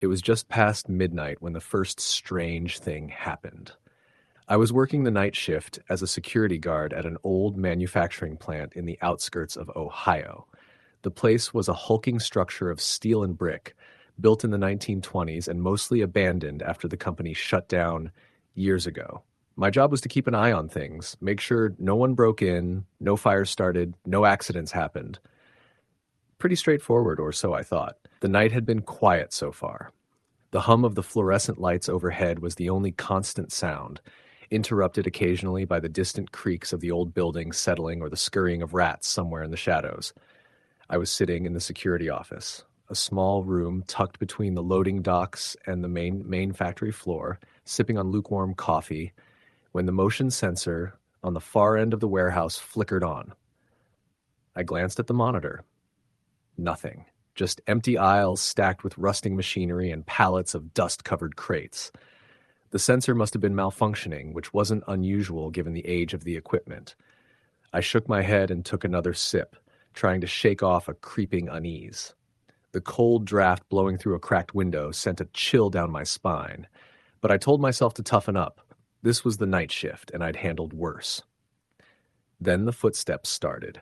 It was just past midnight when the first strange thing happened. I was working the night shift as a security guard at an old manufacturing plant in the outskirts of Ohio. The place was a hulking structure of steel and brick, built in the 1920s and mostly abandoned after the company shut down years ago. My job was to keep an eye on things, make sure no one broke in, no fires started, no accidents happened. Pretty straightforward, or so I thought. The night had been quiet so far. The hum of the fluorescent lights overhead was the only constant sound, interrupted occasionally by the distant creaks of the old building settling or the scurrying of rats somewhere in the shadows. I was sitting in the security office, a small room tucked between the loading docks and the main factory floor, sipping on lukewarm coffee, when the motion sensor on the far end of the warehouse flickered on. I glanced at the monitor. Nothing. Just empty aisles stacked with rusting machinery and pallets of dust-covered crates. The sensor must have been malfunctioning, which wasn't unusual given the age of the equipment. I shook my head and took another sip, trying to shake off a creeping unease. The cold draft blowing through a cracked window sent a chill down my spine, but I told myself to toughen up. This was the night shift, and I'd handled worse. Then the footsteps started.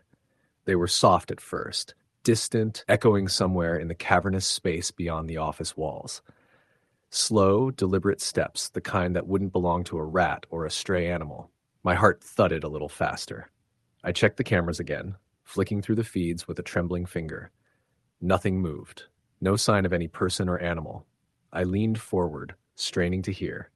They were soft at first, distant, echoing somewhere in the cavernous space beyond the office walls. Slow, deliberate steps, the kind that wouldn't belong to a rat or a stray animal. My heart thudded a little faster. I checked the cameras again, flicking through the feeds with a trembling finger. Nothing moved. No sign of any person or animal. I leaned forward, straining to hear.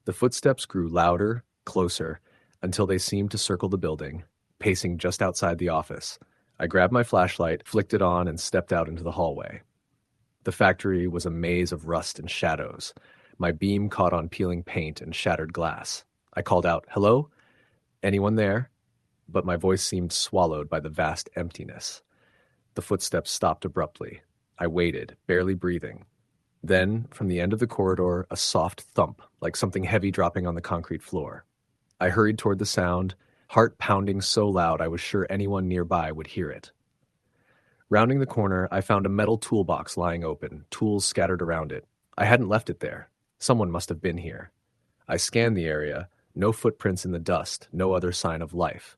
The footsteps grew louder, closer, until they seemed to circle the building, pacing just outside the office. I grabbed my flashlight, flicked it on, and stepped out into the hallway. The factory was a maze of rust and shadows. My beam caught on peeling paint and shattered glass. I called out, "Hello? Anyone there?" But my voice seemed swallowed by the vast emptiness. The footsteps stopped abruptly. I waited, barely breathing. Then, from the end of the corridor, a soft thump, like something heavy dropping on the concrete floor. I hurried toward the sound, heart pounding so loud I was sure anyone nearby would hear it. Rounding the corner, I found a metal toolbox lying open, tools scattered around it. I hadn't left it there. Someone must have been here. I scanned the area, no footprints in the dust, no other sign of life.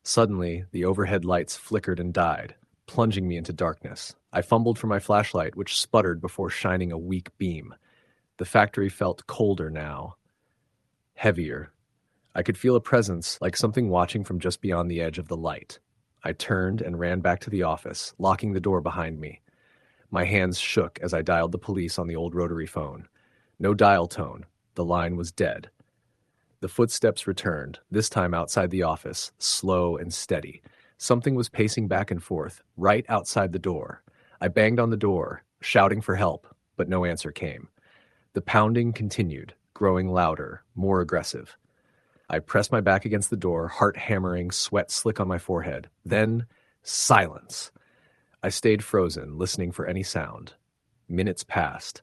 Suddenly, the overhead lights flickered and died, plunging me into darkness. I fumbled for my flashlight, which sputtered before shining a weak beam. The factory felt colder now, heavier. I could feel a presence, like something watching from just beyond the edge of the light. I turned and ran back to the office, locking the door behind me. My hands shook as I dialed the police on the old rotary phone. No dial tone. The line was dead. The footsteps returned, this time outside the office, slow and steady. Something was pacing back and forth, right outside the door. I banged on the door, shouting for help, but no answer came. The pounding continued, growing louder, more aggressive. I pressed my back against the door, heart hammering, sweat slick on my forehead. Then, silence. I stayed frozen, listening for any sound. Minutes passed.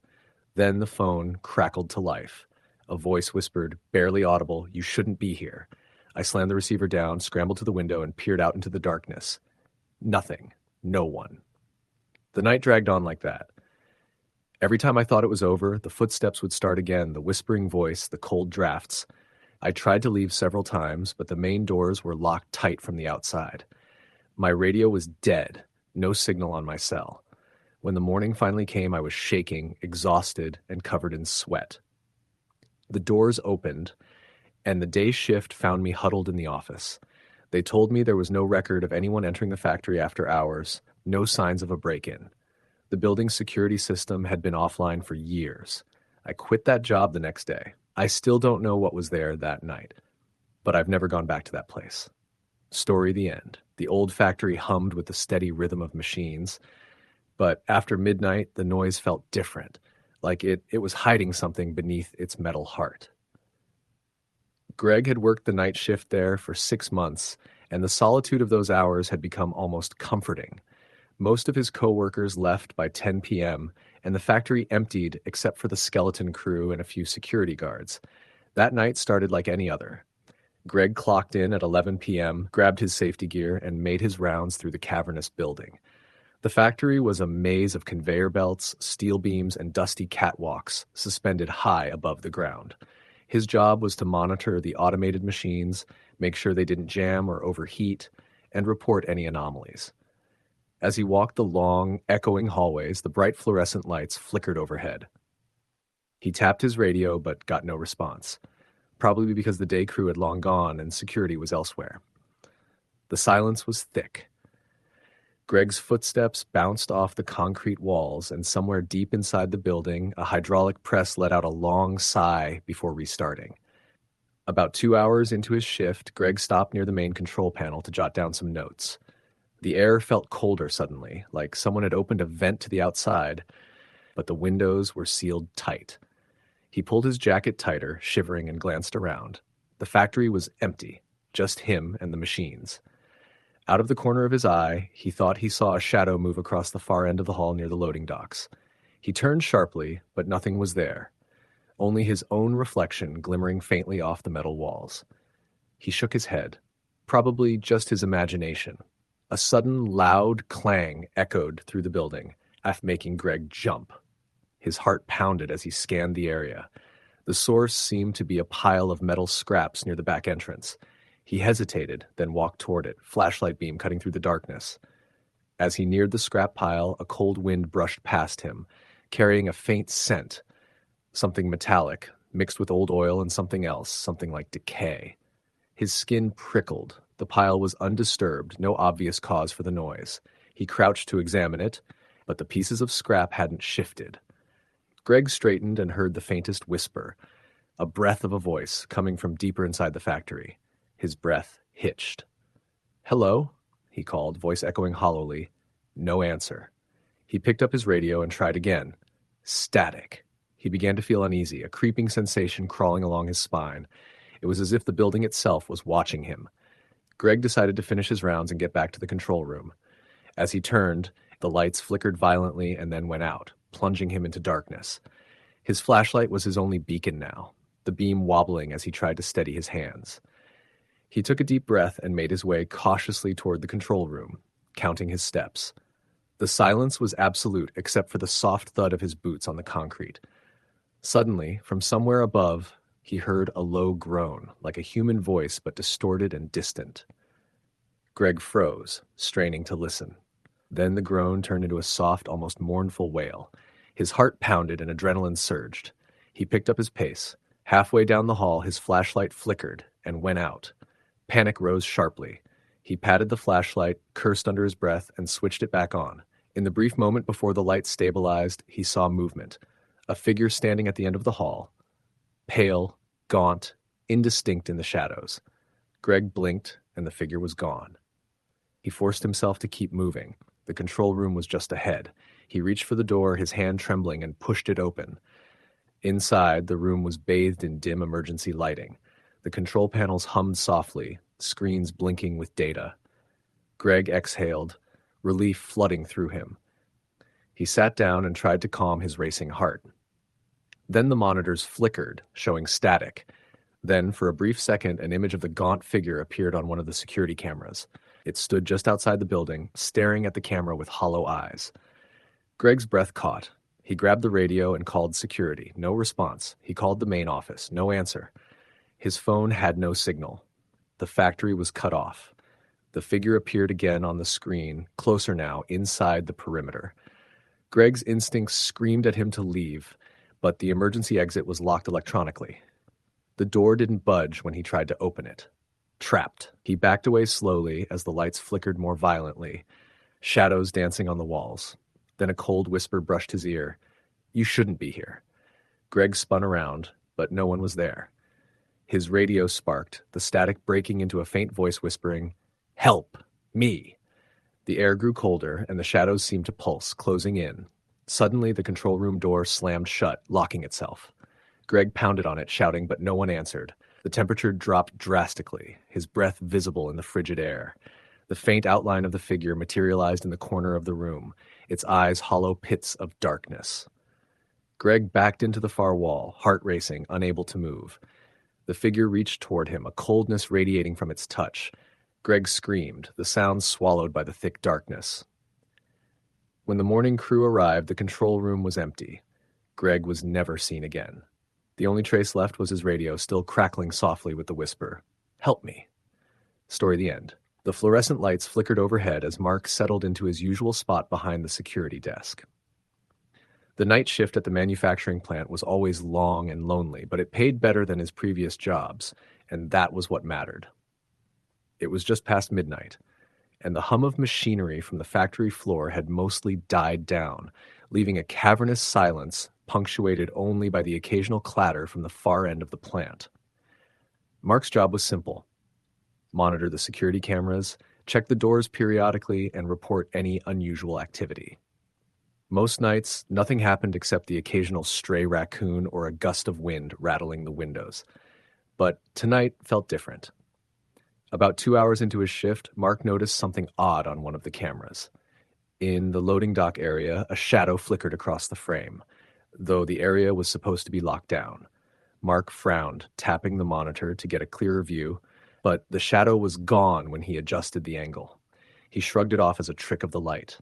Then the phone crackled to life. A voice whispered, barely audible, "You shouldn't be here." I slammed the receiver down, scrambled to the window, and peered out into the darkness. Nothing. No one. The night dragged on like that. Every time I thought it was over, the footsteps would start again, the whispering voice, the cold drafts. I tried to leave several times, but the main doors were locked tight from the outside. My radio was dead, no signal on my cell. When the morning finally came, I was shaking, exhausted, and covered in sweat. The doors opened, and the day shift found me huddled in the office. They told me there was no record of anyone entering the factory after hours, no signs of a break-in. The building's security system had been offline for years. I quit that job the next day. I still don't know what was there that night, but I've never gone back to that place. Story the end. The old factory hummed with the steady rhythm of machines, but after midnight, the noise felt different, like it was hiding something beneath its metal heart. Greg had worked the night shift there for 6 months, and the solitude of those hours had become almost comforting. Most of his co-workers left by 10 p.m., and the factory emptied except for the skeleton crew and a few security guards. That night started like any other. Greg clocked in at 11 p.m., grabbed his safety gear, and made his rounds through the cavernous building. The factory was a maze of conveyor belts, steel beams, and dusty catwalks suspended high above the ground. His job was to monitor the automated machines, make sure they didn't jam or overheat, and report any anomalies. As he walked the long, echoing hallways, the bright fluorescent lights flickered overhead. He tapped his radio but got no response, probably because the day crew had long gone and security was elsewhere. The silence was thick. Greg's footsteps bounced off the concrete walls, and somewhere deep inside the building, a hydraulic press let out a long sigh before restarting. About 2 hours into his shift, Greg stopped near the main control panel to jot down some notes. The air felt colder suddenly, like someone had opened a vent to the outside, but the windows were sealed tight. He pulled his jacket tighter, shivering, and glanced around. The factory was empty, just him and the machines. Out of the corner of his eye, he thought he saw a shadow move across the far end of the hall near the loading docks. He turned sharply, but nothing was there. Only his own reflection glimmering faintly off the metal walls. He shook his head. Probably just his imagination. A sudden loud clang echoed through the building, making Greg jump. His heart pounded as he scanned the area. The source seemed to be a pile of metal scraps near the back entrance. He hesitated, then walked toward it, flashlight beam cutting through the darkness. As he neared the scrap pile, a cold wind brushed past him, carrying a faint scent, something metallic, mixed with old oil and something else, something like decay. His skin prickled. The pile was undisturbed, no obvious cause for the noise. He crouched to examine it, but the pieces of scrap hadn't shifted. Greg straightened and heard the faintest whisper, a breath of a voice coming from deeper inside the factory. His breath hitched. "Hello?" he called, voice echoing hollowly. No answer. He picked up his radio and tried again. Static. He began to feel uneasy, a creeping sensation crawling along his spine. It was as if the building itself was watching him. Greg decided to finish his rounds and get back to the control room. As he turned, the lights flickered violently and then went out, plunging him into darkness. His flashlight was his only beacon now, the beam wobbling as he tried to steady his hands. He took a deep breath and made his way cautiously toward the control room, counting his steps. The silence was absolute except for the soft thud of his boots on the concrete. Suddenly, from somewhere above, he heard a low groan, like a human voice but distorted and distant. Greg froze, straining to listen. Then the groan turned into a soft, almost mournful wail. His heart pounded and adrenaline surged. He picked up his pace. Halfway down the hall, his flashlight flickered and went out. Panic rose sharply. He patted the flashlight, cursed under his breath, and switched it back on. In the brief moment before the light stabilized, he saw movement. A figure standing at the end of the hall. Pale, gaunt, indistinct in the shadows. Greg blinked, and the figure was gone. He forced himself to keep moving. The control room was just ahead. He reached for the door, his hand trembling, and pushed it open. Inside, the room was bathed in dim emergency lighting. The control panels hummed softly, screens blinking with data. Greg exhaled, relief flooding through him. He sat down and tried to calm his racing heart. Then the monitors flickered, showing static. Then, for a brief second, an image of the gaunt figure appeared on one of the security cameras. It stood just outside the building, staring at the camera with hollow eyes. Greg's breath caught. He grabbed the radio and called security. No response. He called the main office. No answer. His phone had no signal. The factory was cut off. The figure appeared again on the screen, closer now, inside the perimeter. Greg's instincts screamed at him to leave, but the emergency exit was locked electronically. The door didn't budge when he tried to open it. Trapped. He backed away slowly as the lights flickered more violently, shadows dancing on the walls. Then a cold whisper brushed his ear. "You shouldn't be here." Greg spun around, but no one was there. His radio sparked, the static breaking into a faint voice whispering, "Help! Me!" The air grew colder, and the shadows seemed to pulse, closing in. Suddenly, the control room door slammed shut, locking itself. Greg pounded on it, shouting, but no one answered. The temperature dropped drastically, his breath visible in the frigid air. The faint outline of the figure materialized in the corner of the room, its eyes hollow pits of darkness. Greg backed into the far wall, heart racing, unable to move. The figure reached toward him, a coldness radiating from its touch. Greg screamed, the sound swallowed by the thick darkness. When the morning crew arrived, the control room was empty. Greg was never seen again. The only trace left was his radio, still crackling softly with the whisper, "Help me." Story the end. The fluorescent lights flickered overhead as Mark settled into his usual spot behind the security desk. The night shift at the manufacturing plant was always long and lonely, but it paid better than his previous jobs, and that was what mattered. It was just past midnight, and the hum of machinery from the factory floor had mostly died down, leaving a cavernous silence punctuated only by the occasional clatter from the far end of the plant. Mark's job was simple: monitor the security cameras, check the doors periodically, and report any unusual activity. Most nights, nothing happened except the occasional stray raccoon or a gust of wind rattling the windows. But tonight felt different. About 2 hours into his shift, Mark noticed something odd on one of the cameras. In the loading dock area, a shadow flickered across the frame, though the area was supposed to be locked down. Mark frowned, tapping the monitor to get a clearer view, but the shadow was gone when he adjusted the angle. He shrugged it off as a trick of the light.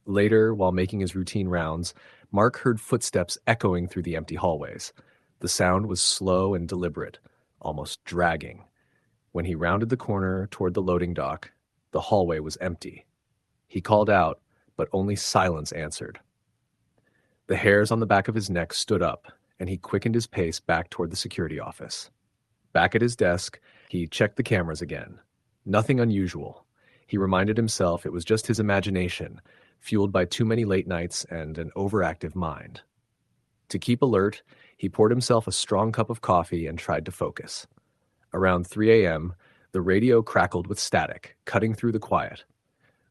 Later, while making his routine rounds, Mark heard footsteps echoing through the empty hallways. The sound was slow and deliberate, almost dragging. When he rounded the corner toward the loading dock, the hallway was empty. He called out, but only silence answered. The hairs on the back of his neck stood up, and he quickened his pace back toward the security office. Back at his desk, he checked the cameras again. Nothing unusual. He reminded himself it was just his imagination, fueled by too many late nights and an overactive mind. To keep alert, he poured himself a strong cup of coffee and tried to focus. Around 3 a.m., the radio crackled with static, cutting through the quiet.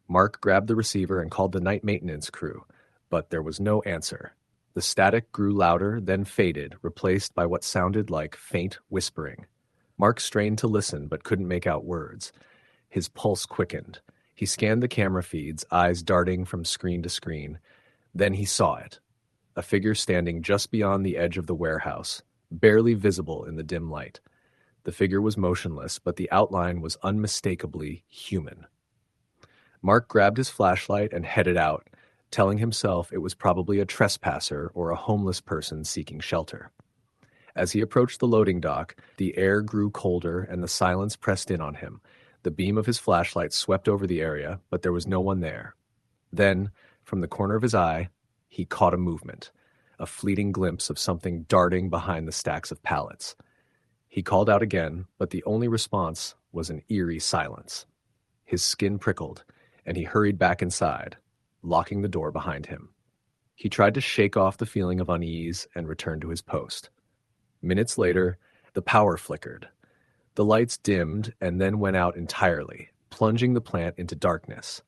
Mark grabbed the receiver and called the night maintenance crew, but there was no answer. The static grew louder, then faded, replaced by what sounded like faint whispering. Mark strained to listen, but couldn't make out words. His pulse quickened. He scanned the camera feeds, eyes darting from screen to screen. Then he saw it. A figure standing just beyond the edge of the warehouse, barely visible in the dim light. The figure was motionless, but the outline was unmistakably human. Mark grabbed his flashlight and headed out, telling himself it was probably a trespasser or a homeless person seeking shelter. As he approached the loading dock, the air grew colder and the silence pressed in on him. The beam of his flashlight swept over the area, but there was no one there. Then, from the corner of his eye, he caught a movement, a fleeting glimpse of something darting behind the stacks of pallets. He called out again, but the only response was an eerie silence. His skin prickled, and he hurried back inside, locking the door behind him. He tried to shake off the feeling of unease and returned to his post. Minutes later, the power flickered. The lights dimmed and then went out entirely, plunging the plant into darkness.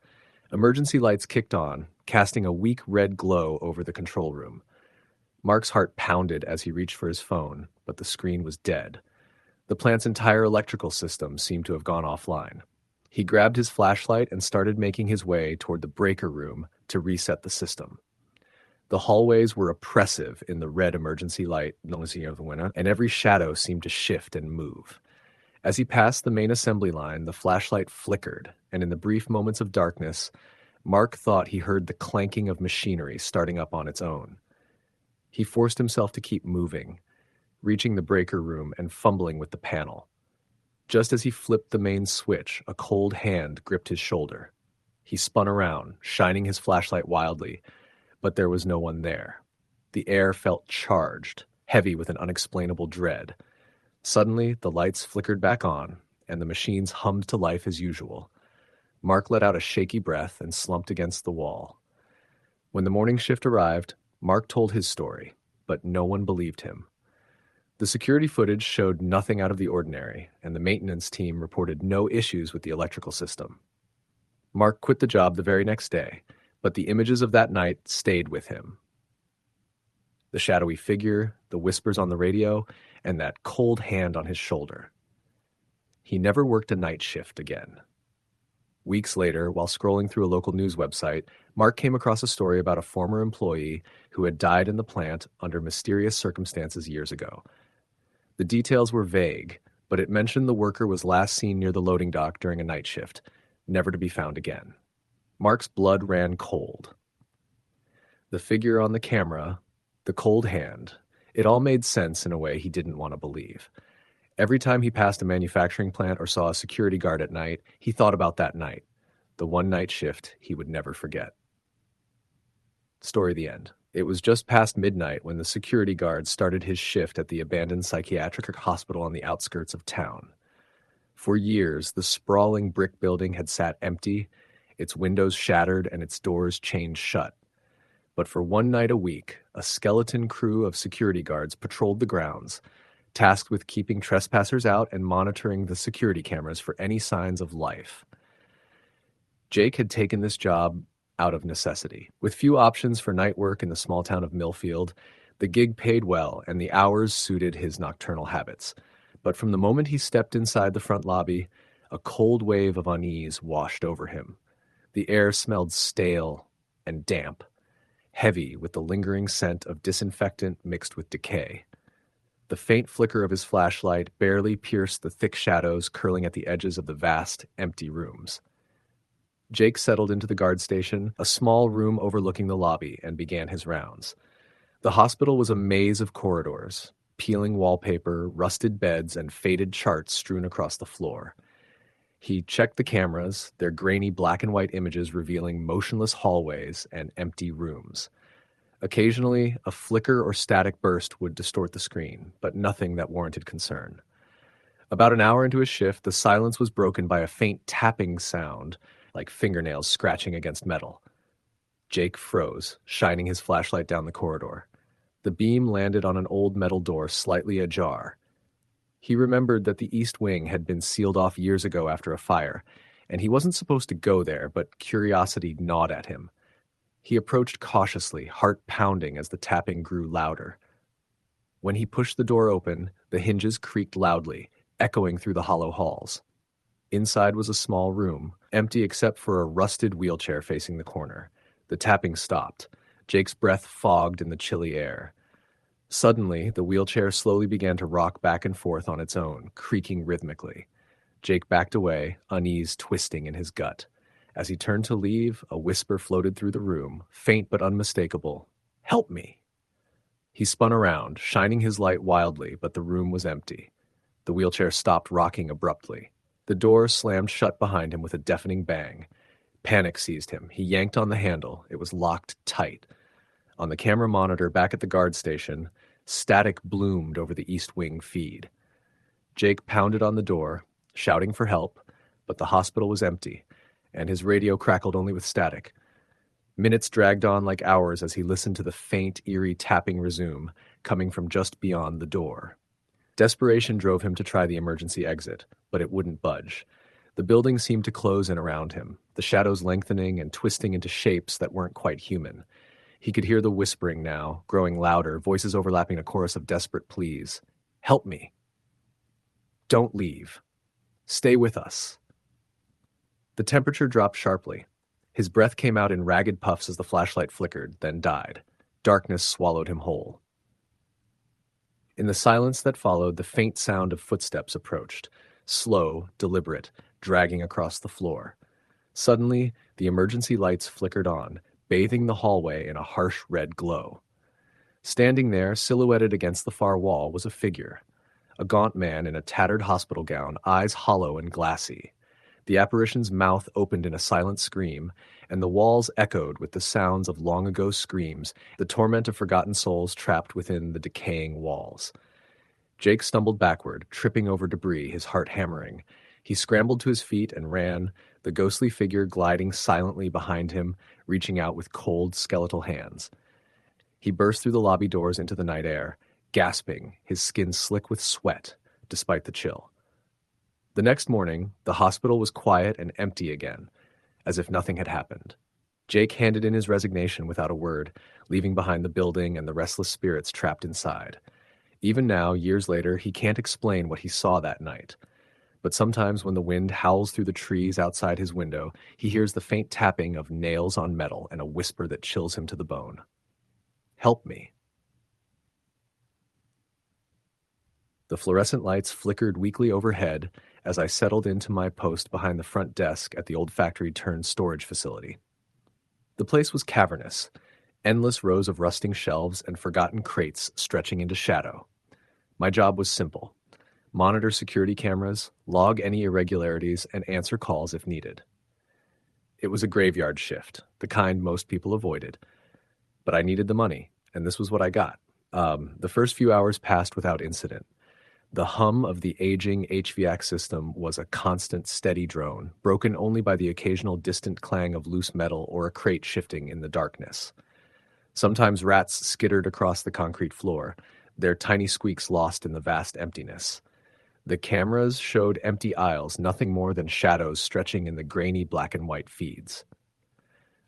Emergency lights kicked on, casting a weak red glow over the control room. Mark's heart pounded as he reached for his phone, but the screen was dead. The plant's entire electrical system seemed to have gone offline. He grabbed his flashlight and started making his way toward the breaker room to reset the system. The hallways were oppressive in the red emergency light, and every shadow seemed to shift and move. As he passed the main assembly line, the flashlight flickered, and in the brief moments of darkness, Mark thought he heard the clanking of machinery starting up on its own. He forced himself to keep moving, reaching the breaker room and fumbling with the panel. Just as he flipped the main switch, a cold hand gripped his shoulder. He spun around, shining his flashlight wildly, but there was no one there. The air felt charged, heavy with an unexplainable dread. Suddenly, the lights flickered back on, and the machines hummed to life as usual. Mark let out a shaky breath and slumped against the wall. When the morning shift arrived, Mark told his story, but no one believed him. The security footage showed nothing out of the ordinary, and the maintenance team reported no issues with the electrical system. Mark quit the job the very next day, but the images of that night stayed with him. The shadowy figure, the whispers on the radio, and that cold hand on his shoulder. He never worked a night shift again. Weeks later, while scrolling through a local news website, Mark came across a story about a former employee who had died in the plant under mysterious circumstances years ago. The details were vague, but it mentioned the worker was last seen near the loading dock during a night shift, never to be found again. Mark's blood ran cold. The figure on the camera, the cold hand, it all made sense in a way he didn't want to believe. Every time he passed a manufacturing plant or saw a security guard at night, he thought about that night, the one night shift he would never forget. Story the end. It was just past midnight when the security guard started his shift at the abandoned psychiatric hospital on the outskirts of town. For years, the sprawling brick building had sat empty, its windows shattered and its doors chained shut. But for one night a week, a skeleton crew of security guards patrolled the grounds, tasked with keeping trespassers out and monitoring the security cameras for any signs of life. Jake had taken this job out of necessity. With few options for night work in the small town of Millfield, the gig paid well and the hours suited his nocturnal habits. But from the moment he stepped inside the front lobby, a cold wave of unease washed over him. The air smelled stale and damp, heavy with the lingering scent of disinfectant mixed with decay. The faint flicker of his flashlight barely pierced the thick shadows curling at the edges of the vast, empty rooms. Jake settled into the guard station, a small room overlooking the lobby, and began his rounds. The hospital was a maze of corridors, peeling wallpaper, rusted beds, and faded charts strewn across the floor. He checked the cameras, their grainy black and white images revealing motionless hallways and empty rooms. Occasionally, a flicker or static burst would distort the screen, but nothing that warranted concern. About an hour into his shift, the silence was broken by a faint tapping sound, like fingernails scratching against metal. Jake froze, shining his flashlight down the corridor. The beam landed on an old metal door slightly ajar. He remembered that the East Wing had been sealed off years ago after a fire, and he wasn't supposed to go there, but curiosity gnawed at him. He approached cautiously, heart pounding as the tapping grew louder. When he pushed the door open, the hinges creaked loudly, echoing through the hollow halls. Inside was a small room, empty except for a rusted wheelchair facing the corner. The tapping stopped. Jake's breath fogged in the chilly air. Suddenly, the wheelchair slowly began to rock back and forth on its own, creaking rhythmically. Jake backed away, unease twisting in his gut. As he turned to leave, a whisper floated through the room, faint but unmistakable. "Help me!" He spun around, shining his light wildly, but the room was empty. The wheelchair stopped rocking abruptly. The door slammed shut behind him with a deafening bang. Panic seized him. He yanked on the handle. It was locked tight. On the camera monitor back at the guard station, static bloomed over the East Wing feed. Jake pounded on the door, shouting for help, but the hospital was empty, and his radio crackled only with static. Minutes dragged on like hours as he listened to the faint, eerie tapping resume, coming from just beyond the door. Desperation drove him to try the emergency exit, but it wouldn't budge. The building seemed to close in around him, the shadows lengthening and twisting into shapes that weren't quite human. He could hear the whispering now, growing louder, voices overlapping a chorus of desperate pleas. "Help me. Don't leave. Stay with us." The temperature dropped sharply. His breath came out in ragged puffs as the flashlight flickered, then died. Darkness swallowed him whole. In the silence that followed, the faint sound of footsteps approached, slow, deliberate, dragging across the floor. Suddenly, the emergency lights flickered on, bathing the hallway in a harsh red glow. Standing there, silhouetted against the far wall, was a figure. A gaunt man in a tattered hospital gown, eyes hollow and glassy. The apparition's mouth opened in a silent scream, and the walls echoed with the sounds of long-ago screams, the torment of forgotten souls trapped within the decaying walls. Jake stumbled backward, tripping over debris, his heart hammering. He scrambled to his feet and ran, the ghostly figure gliding silently behind him, reaching out with cold, skeletal hands. He burst through the lobby doors into the night air, gasping, his skin slick with sweat, despite the chill. The next morning, the hospital was quiet and empty again, as if nothing had happened. Jake handed in his resignation without a word, leaving behind the building and the restless spirits trapped inside. Even now, years later, he can't explain what he saw that night. But sometimes when the wind howls through the trees outside his window, he hears the faint tapping of nails on metal and a whisper that chills him to the bone. "Help me." The fluorescent lights flickered weakly overhead as I settled into my post behind the front desk at the old factory-turned-storage facility. The place was cavernous, Endless rows of rusting shelves and forgotten crates stretching into shadow. My job was simple: monitor security cameras, log any irregularities, and answer calls if needed. It was a graveyard shift, the kind most people avoided. But I needed the money, and this was what I got. The first few hours passed without incident. The hum of the aging HVAC system was a constant, steady drone, broken only by the occasional distant clang of loose metal or a crate shifting in the darkness. Sometimes rats skittered across the concrete floor, their tiny squeaks lost in the vast emptiness. The cameras showed empty aisles, nothing more than shadows stretching in the grainy black and white feeds.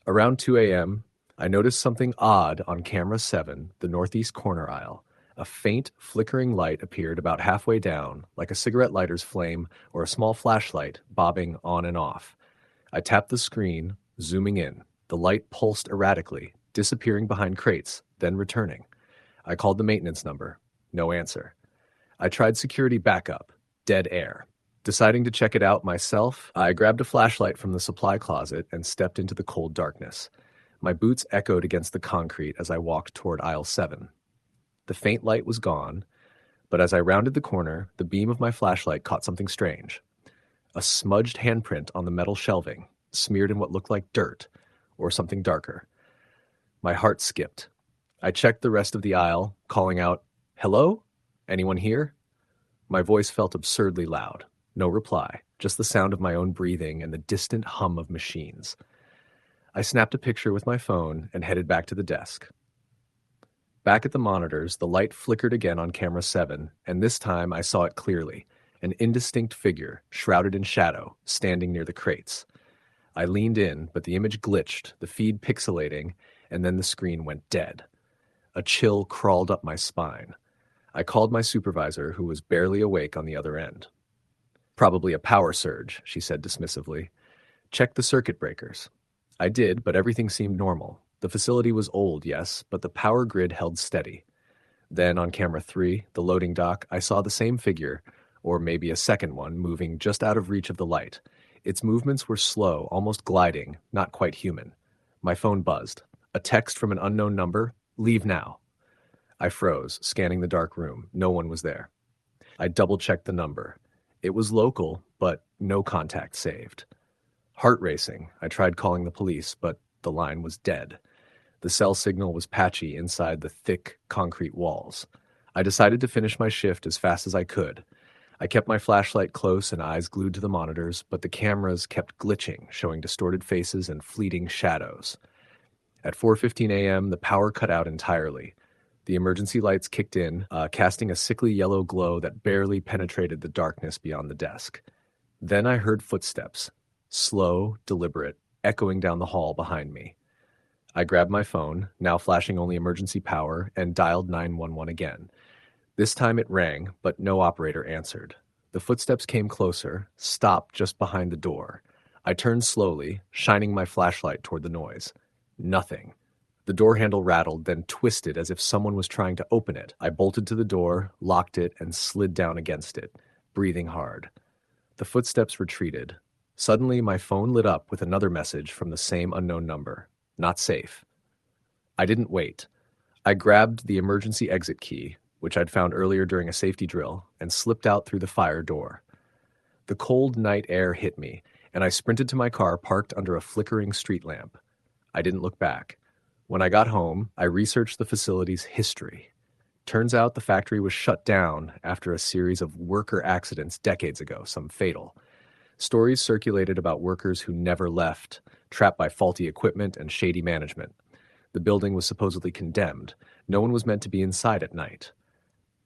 Around 2 a.m., I noticed something odd on camera 7, the northeast corner aisle. A faint, flickering light appeared about halfway down, like a cigarette lighter's flame or a small flashlight bobbing on and off. I tapped the screen, zooming in. The light pulsed erratically, disappearing behind crates, then returning. I called the maintenance number. No answer. I tried security backup. Dead air. Deciding to check it out myself, I grabbed a flashlight from the supply closet and stepped into the cold darkness. My boots echoed against the concrete as I walked toward aisle 7. The faint light was gone, but as I rounded the corner, the beam of my flashlight caught something strange. A smudged handprint on the metal shelving, smeared in what looked like dirt, or something darker. My heart skipped. I checked the rest of the aisle, calling out, "Hello? Anyone here?" My voice felt absurdly loud. No reply, just the sound of my own breathing and the distant hum of machines. I snapped a picture with my phone and headed back to the desk. Back at the monitors, the light flickered again on camera 7, and this time I saw it clearly, an indistinct figure, shrouded in shadow, standing near the crates. I leaned in, but the image glitched, the feed pixelating, and then the screen went dead. A chill crawled up my spine. I called my supervisor, who was barely awake on the other end. "Probably a power surge," she said dismissively. "Check the circuit breakers." I did, but everything seemed normal. The facility was old, yes, but the power grid held steady. Then on camera 3, the loading dock, I saw the same figure, or maybe a second one, moving just out of reach of the light. Its movements were slow, almost gliding, not quite human. My phone buzzed. A text from an unknown number: "Leave now." I froze, scanning the dark room. No one was there. I double-checked the number. It was local, but no contact saved. Heart racing, I tried calling the police, but the line was dead. The cell signal was patchy inside the thick concrete walls. I decided to finish my shift as fast as I could. I kept my flashlight close and eyes glued to the monitors, but the cameras kept glitching, showing distorted faces and fleeting shadows. At 4:15 a.m., the power cut out entirely. The emergency lights kicked in, casting a sickly yellow glow that barely penetrated the darkness beyond the desk. Then I heard footsteps, slow, deliberate, echoing down the hall behind me. I grabbed my phone, now flashing only emergency power, and dialed 911 again. This time it rang, but no operator answered. The footsteps came closer, stopped just behind the door. I turned slowly, shining my flashlight toward the noise. Nothing. The door handle rattled, then twisted as if someone was trying to open it. I bolted to the door, locked it, and slid down against it, breathing hard. The footsteps retreated. Suddenly, my phone lit up with another message from the same unknown number. Not safe. I didn't wait. I grabbed the emergency exit key, which I'd found earlier during a safety drill, and slipped out through the fire door. The cold night air hit me, and I sprinted to my car parked under a flickering street lamp. I didn't look back. When I got home, I researched the facility's history. Turns out the factory was shut down after a series of worker accidents decades ago, some fatal. Stories circulated about workers who never left, trapped by faulty equipment and shady management. The building was supposedly condemned. No one was meant to be inside at night.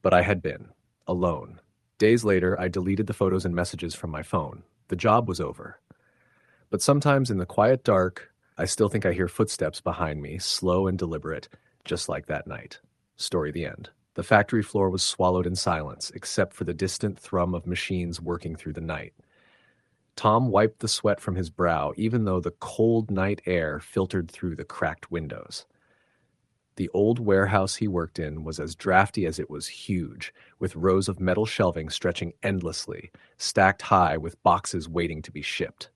But I had been, alone. Days later, I deleted the photos and messages from my phone. The job was over. But sometimes in the quiet dark, I still think I hear footsteps behind me, slow and deliberate, just like that night. Story the end. The factory floor was swallowed in silence, except for the distant thrum of machines working through the night. Tom wiped the sweat from his brow, even though the cold night air filtered through the cracked windows. The old warehouse he worked in was as drafty as it was huge, with rows of metal shelving stretching endlessly, stacked high with boxes waiting to be shipped.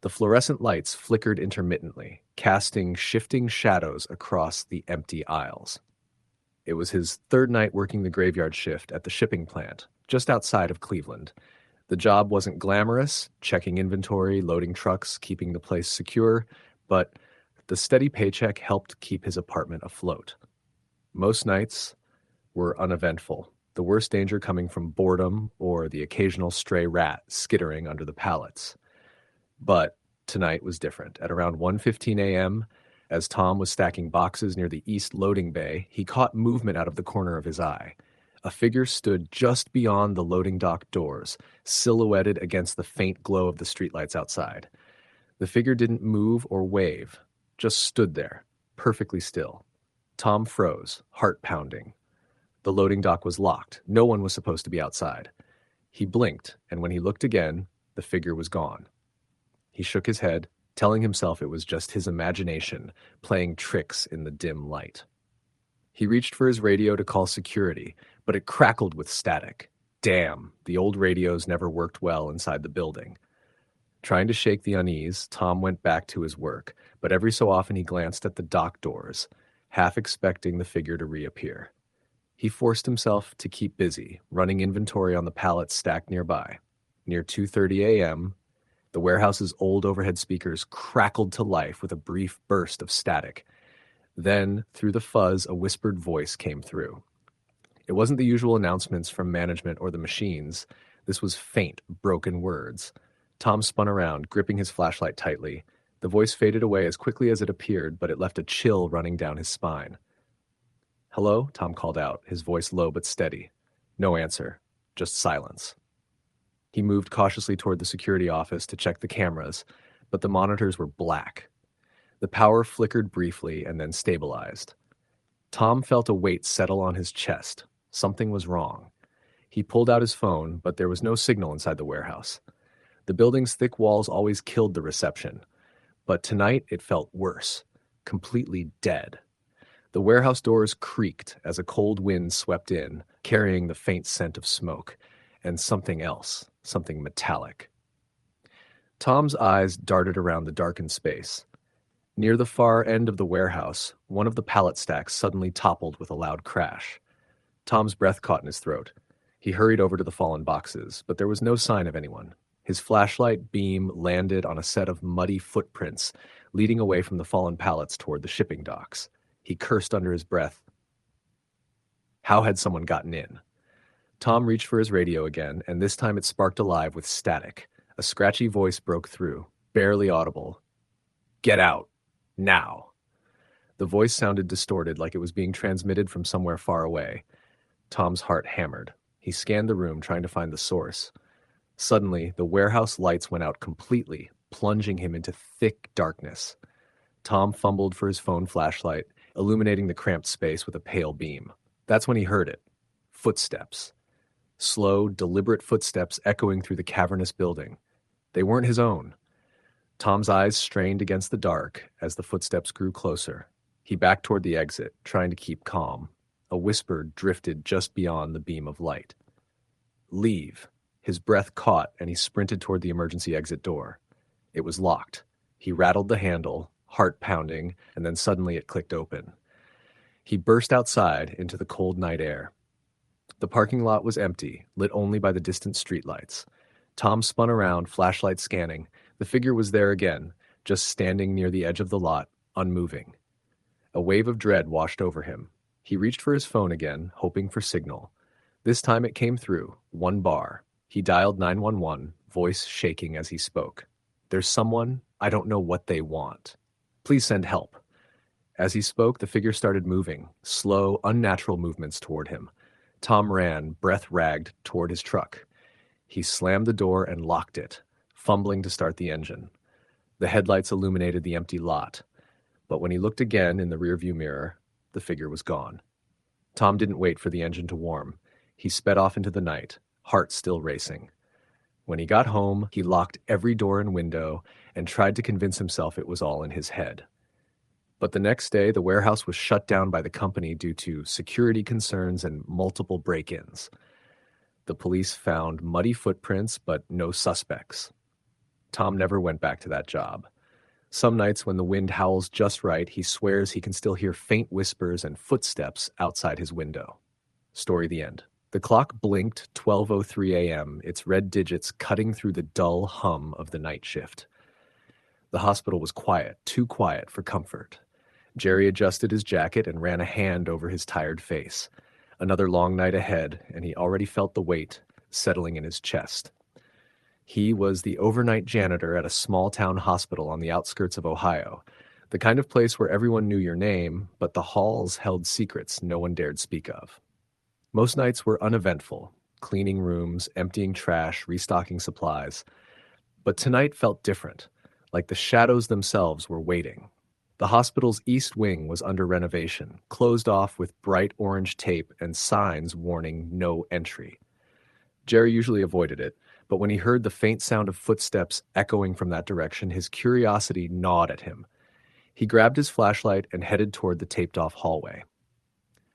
The fluorescent lights flickered intermittently, casting shifting shadows across the empty aisles. It was his third night working the graveyard shift at the shipping plant, just outside of Cleveland. The job wasn't glamorous, checking inventory, loading trucks, keeping the place secure, but the steady paycheck helped keep his apartment afloat. Most nights were uneventful, the worst danger coming from boredom or the occasional stray rat skittering under the pallets. But tonight was different. At around 1:15 a.m., as Tom was stacking boxes near the east loading bay, he caught movement out of the corner of his eye. A figure stood just beyond the loading dock doors, silhouetted against the faint glow of the streetlights outside. The figure didn't move or wave, just stood there, perfectly still. Tom froze, heart pounding. The loading dock was locked. No one was supposed to be outside. He blinked, and when he looked again, the figure was gone. He shook his head, telling himself it was just his imagination playing tricks in the dim light. He reached for his radio to call security, but it crackled with static. Damn, the old radios never worked well inside the building. Trying to shake the unease, Tom went back to his work, but every so often he glanced at the dock doors, half expecting the figure to reappear. He forced himself to keep busy, running inventory on the pallets stacked nearby. Near 2:30 a.m., the warehouse's old overhead speakers crackled to life with a brief burst of static. Then, through the fuzz, a whispered voice came through. It wasn't the usual announcements from management or the machines. This was faint, broken words. Tom spun around, gripping his flashlight tightly. The voice faded away as quickly as it appeared, but it left a chill running down his spine. "Hello?" Tom called out, his voice low but steady. No answer, just silence. He moved cautiously toward the security office to check the cameras, but the monitors were black. The power flickered briefly and then stabilized. Tom felt a weight settle on his chest. Something was wrong. He pulled out his phone, but there was no signal inside the warehouse. The building's thick walls always killed the reception, but tonight it felt worse, completely dead. The warehouse doors creaked as a cold wind swept in, carrying the faint scent of smoke, and something else, something metallic. Tom's eyes darted around the darkened space. Near the far end of the warehouse, one of the pallet stacks suddenly toppled with a loud crash. Tom's breath caught in his throat. He hurried over to the fallen boxes, but there was no sign of anyone. His flashlight beam landed on a set of muddy footprints leading away from the fallen pallets toward the shipping docks. He cursed under his breath. How had someone gotten in? Tom reached for his radio again, and this time it sparked alive with static. A scratchy voice broke through, barely audible. "Get out. Now." The voice sounded distorted, like it was being transmitted from somewhere far away. Tom's heart hammered. He scanned the room, trying to find the source. Suddenly, the warehouse lights went out completely, plunging him into thick darkness. Tom fumbled for his phone flashlight, illuminating the cramped space with a pale beam. That's when he heard it. Footsteps. Slow, deliberate footsteps echoing through the cavernous building. They weren't his own. Tom's eyes strained against the dark as the footsteps grew closer. He backed toward the exit, trying to keep calm. A whisper drifted just beyond the beam of light. "Leave." His breath caught, and he sprinted toward the emergency exit door. It was locked. He rattled the handle, heart pounding, and then suddenly it clicked open. He burst outside into the cold night air. The parking lot was empty, lit only by the distant streetlights. Tom spun around, flashlight scanning. The figure was there again, just standing near the edge of the lot, unmoving. A wave of dread washed over him. He reached for his phone again, hoping for signal. This time it came through, one bar. He dialed 911, voice shaking as he spoke. "There's someone. I don't know what they want. Please send help." As he spoke, the figure started moving, slow, unnatural movements toward him. Tom ran, breath ragged, toward his truck. He slammed the door and locked it, fumbling to start the engine. The headlights illuminated the empty lot, but when he looked again in the rearview mirror, the figure was gone. Tom didn't wait for the engine to warm. He sped off into the night, heart still racing. When he got home, he locked every door and window and tried to convince himself it was all in his head. But the next day, the warehouse was shut down by the company due to security concerns and multiple break-ins. The police found muddy footprints, but no suspects. Tom never went back to that job. Some nights when the wind howls just right, he swears he can still hear faint whispers and footsteps outside his window. Story the end. The clock blinked 12:03 a.m., its red digits cutting through the dull hum of the night shift. The hospital was quiet, too quiet for comfort. Jerry adjusted his jacket and ran a hand over his tired face. Another long night ahead, and he already felt the weight settling in his chest. He was the overnight janitor at a small-town hospital on the outskirts of Ohio, the kind of place where everyone knew your name, but the halls held secrets no one dared speak of. Most nights were uneventful, cleaning rooms, emptying trash, restocking supplies. But tonight felt different, like the shadows themselves were waiting. The hospital's east wing was under renovation, closed off with bright orange tape and signs warning no entry. Jerry usually avoided it, but when he heard the faint sound of footsteps echoing from that direction, his curiosity gnawed at him. He grabbed his flashlight and headed toward the taped-off hallway.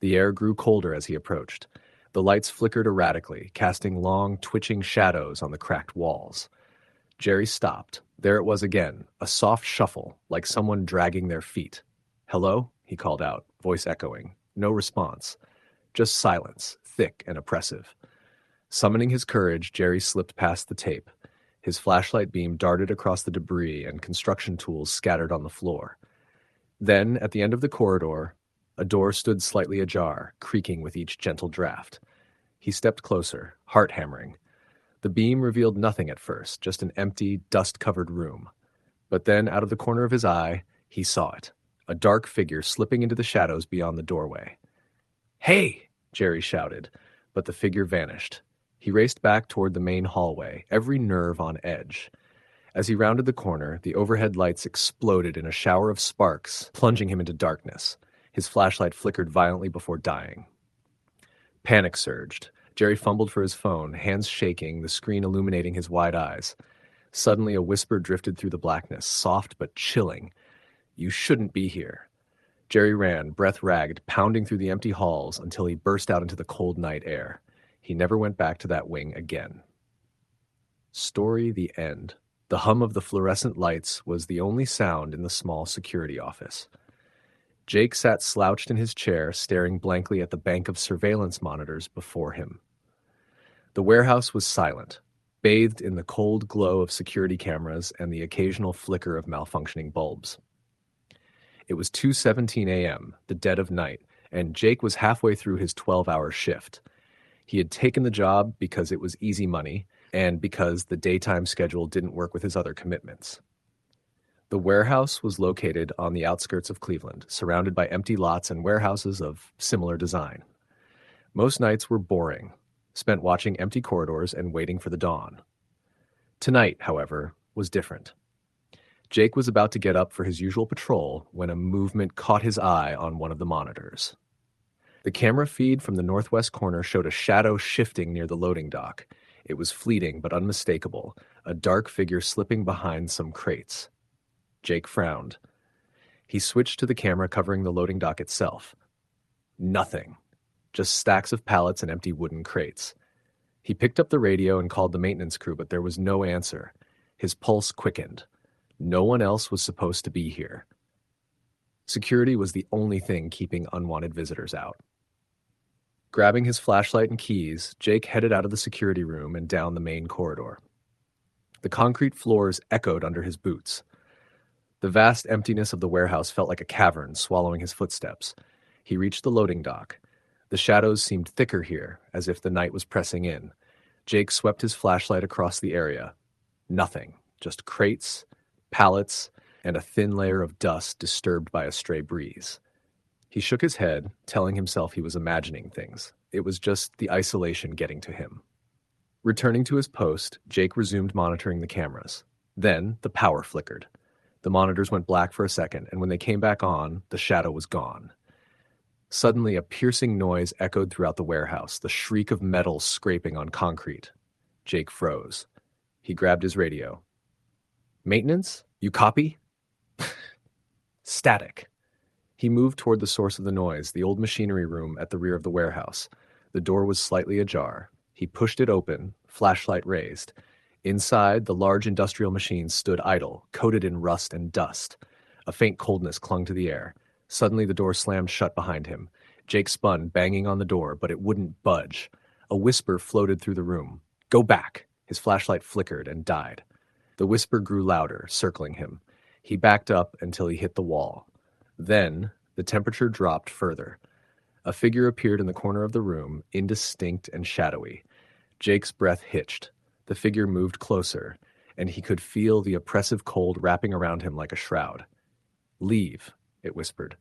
The air grew colder as he approached. The lights flickered erratically, casting long, twitching shadows on the cracked walls. Jerry stopped. There it was again, a soft shuffle, like someone dragging their feet. "Hello?" he called out, voice echoing. No response. Just silence, thick and oppressive. Summoning his courage, Jerry slipped past the tape. His flashlight beam darted across the debris and construction tools scattered on the floor. Then, at the end of the corridor, a door stood slightly ajar, creaking with each gentle draft. He stepped closer, heart hammering. The beam revealed nothing at first, just an empty, dust-covered room. But then, out of the corner of his eye, he saw it, a dark figure slipping into the shadows beyond the doorway. "Hey!" Jerry shouted, but the figure vanished. He raced back toward the main hallway, every nerve on edge. As he rounded the corner, the overhead lights exploded in a shower of sparks, plunging him into darkness. His flashlight flickered violently before dying. Panic surged. Jerry fumbled for his phone, hands shaking, the screen illuminating his wide eyes. Suddenly a whisper drifted through the blackness, soft but chilling. "You shouldn't be here." Jerry ran, breath ragged, pounding through the empty halls until he burst out into the cold night air. He never went back to that wing again. Story the end. The hum of the fluorescent lights was the only sound in the small security office. Jake sat slouched in his chair, staring blankly at the bank of surveillance monitors before him. The warehouse was silent, bathed in the cold glow of security cameras and the occasional flicker of malfunctioning bulbs. It was 2:17 a.m., the dead of night, and Jake was halfway through his 12-hour shift. He had taken the job because it was easy money and because the daytime schedule didn't work with his other commitments. The warehouse was located on the outskirts of Cleveland, surrounded by empty lots and warehouses of similar design. Most nights were boring, spent watching empty corridors and waiting for the dawn. Tonight, however, was different. Jake was about to get up for his usual patrol when a movement caught his eye on one of the monitors. The camera feed from the northwest corner showed a shadow shifting near the loading dock. It was fleeting but unmistakable, a dark figure slipping behind some crates. Jake frowned. He switched to the camera covering the loading dock itself. Nothing. Just stacks of pallets and empty wooden crates. He picked up the radio and called the maintenance crew, but there was no answer. His pulse quickened. No one else was supposed to be here. Security was the only thing keeping unwanted visitors out. Grabbing his flashlight and keys, Jake headed out of the security room and down the main corridor. The concrete floors echoed under his boots. The vast emptiness of the warehouse felt like a cavern swallowing his footsteps. He reached the loading dock. The shadows seemed thicker here, as if the night was pressing in. Jake swept his flashlight across the area. Nothing, just crates, pallets, and a thin layer of dust disturbed by a stray breeze. He shook his head, telling himself he was imagining things. It was just the isolation getting to him. Returning to his post, Jake resumed monitoring the cameras. Then the power flickered. The monitors went black for a second, and when they came back on, the shadow was gone. Suddenly, a piercing noise echoed throughout the warehouse, the shriek of metal scraping on concrete. Jake froze. He grabbed his radio. "Maintenance? You copy?" Static. He moved toward the source of the noise, the old machinery room at the rear of the warehouse. The door was slightly ajar. He pushed it open, flashlight raised. Inside, the large industrial machines stood idle, coated in rust and dust. A faint coldness clung to the air. Suddenly, the door slammed shut behind him. Jake spun, banging on the door, but it wouldn't budge. A whisper floated through the room. "Go back!" His flashlight flickered and died. The whisper grew louder, circling him. He backed up until he hit the wall. Then, the temperature dropped further. A figure appeared in the corner of the room, indistinct and shadowy. Jake's breath hitched. The figure moved closer, and he could feel the oppressive cold wrapping around him like a shroud. "Leave," it whispered.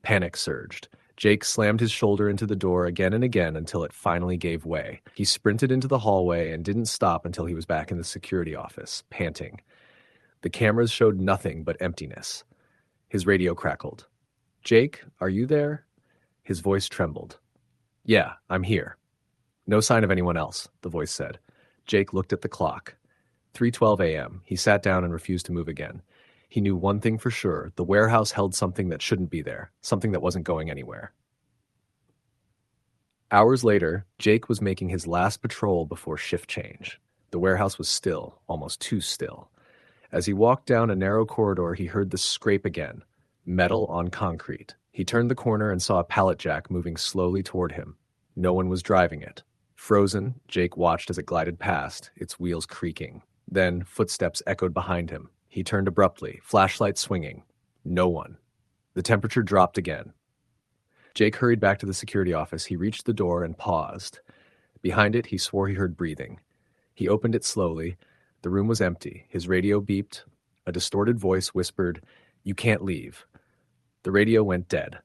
Panic surged. Jake slammed his shoulder into the door again and again until it finally gave way. He sprinted into the hallway and didn't stop until he was back in the security office, panting. The cameras showed nothing but emptiness. His radio crackled. "Jake, are you there?" His voice trembled. "Yeah, I'm here." "No sign of anyone else," the voice said. Jake looked at the clock. 3:12 a.m. He sat down and refused to move again. He knew one thing for sure. The warehouse held something that shouldn't be there, something that wasn't going anywhere. Hours later, Jake was making his last patrol before shift change. The warehouse was still, almost too still. As he walked down a narrow corridor, he heard the scrape again. Metal on concrete. He turned the corner and saw a pallet jack moving slowly toward him. No one was driving it. Frozen, Jake watched as it glided past, its wheels creaking. Then, footsteps echoed behind him. He turned abruptly, flashlight swinging. No one. The temperature dropped again. Jake hurried back to the security office. He reached the door and paused. Behind it, he swore he heard breathing. He opened it slowly. The room was empty. His radio beeped. A distorted voice whispered, "You can't leave." The radio went dead.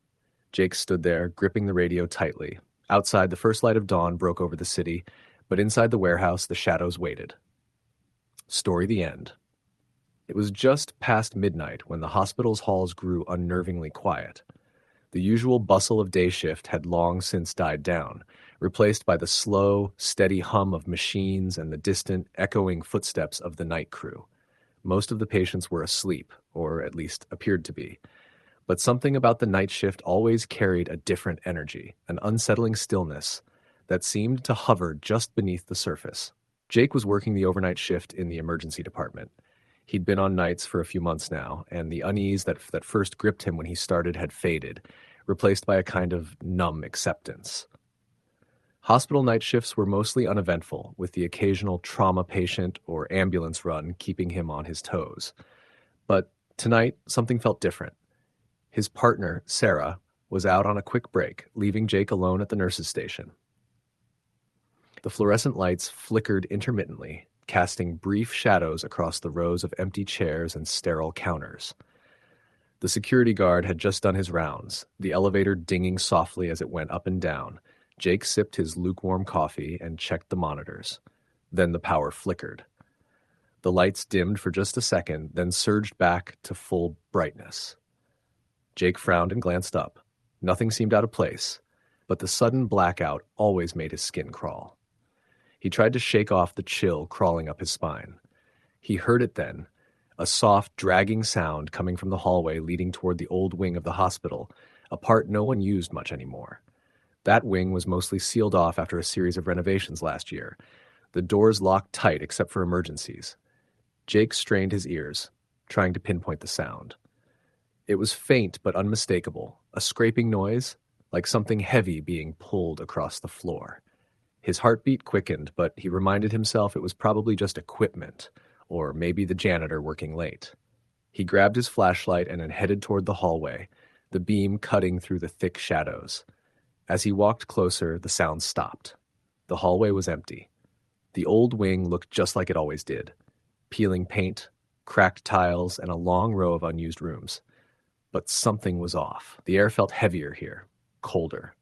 Jake stood there, gripping the radio tightly. Outside, the first light of dawn broke over the city, but inside the warehouse, the shadows waited. Story the end. It was just past midnight when the hospital's halls grew unnervingly quiet. The usual bustle of day shift had long since died down, replaced by the slow, steady hum of machines and the distant, echoing footsteps of the night crew. Most of the patients were asleep, or at least appeared to be. But something about the night shift always carried a different energy, an unsettling stillness that seemed to hover just beneath the surface. Jake was working the overnight shift in the emergency department. He'd been on nights for a few months now, and the unease that first gripped him when he started had faded, replaced by a kind of numb acceptance. Hospital night shifts were mostly uneventful, with the occasional trauma patient or ambulance run keeping him on his toes. But tonight, something felt different. His partner, Sarah, was out on a quick break, leaving Jake alone at the nurse's station. The fluorescent lights flickered intermittently, casting brief shadows across the rows of empty chairs and sterile counters. The security guard had just done his rounds, the elevator dinging softly as it went up and down. Jake sipped his lukewarm coffee and checked the monitors. Then the power flickered. The lights dimmed for just a second, then surged back to full brightness. Jake frowned and glanced up. Nothing seemed out of place, but the sudden blackout always made his skin crawl. He tried to shake off the chill crawling up his spine. He heard it then, a soft, dragging sound coming from the hallway leading toward the old wing of the hospital, a part no one used much anymore. That wing was mostly sealed off after a series of renovations last year. The doors locked tight except for emergencies. Jake strained his ears, trying to pinpoint the sound. It was faint but unmistakable, a scraping noise, like something heavy being pulled across the floor. His heartbeat quickened, but he reminded himself it was probably just equipment, or maybe the janitor working late. He grabbed his flashlight and then headed toward the hallway, the beam cutting through the thick shadows. As he walked closer, the sound stopped. The hallway was empty. The old wing looked just like it always did. Peeling paint, cracked tiles, and a long row of unused rooms. But something was off. The air felt heavier here, colder.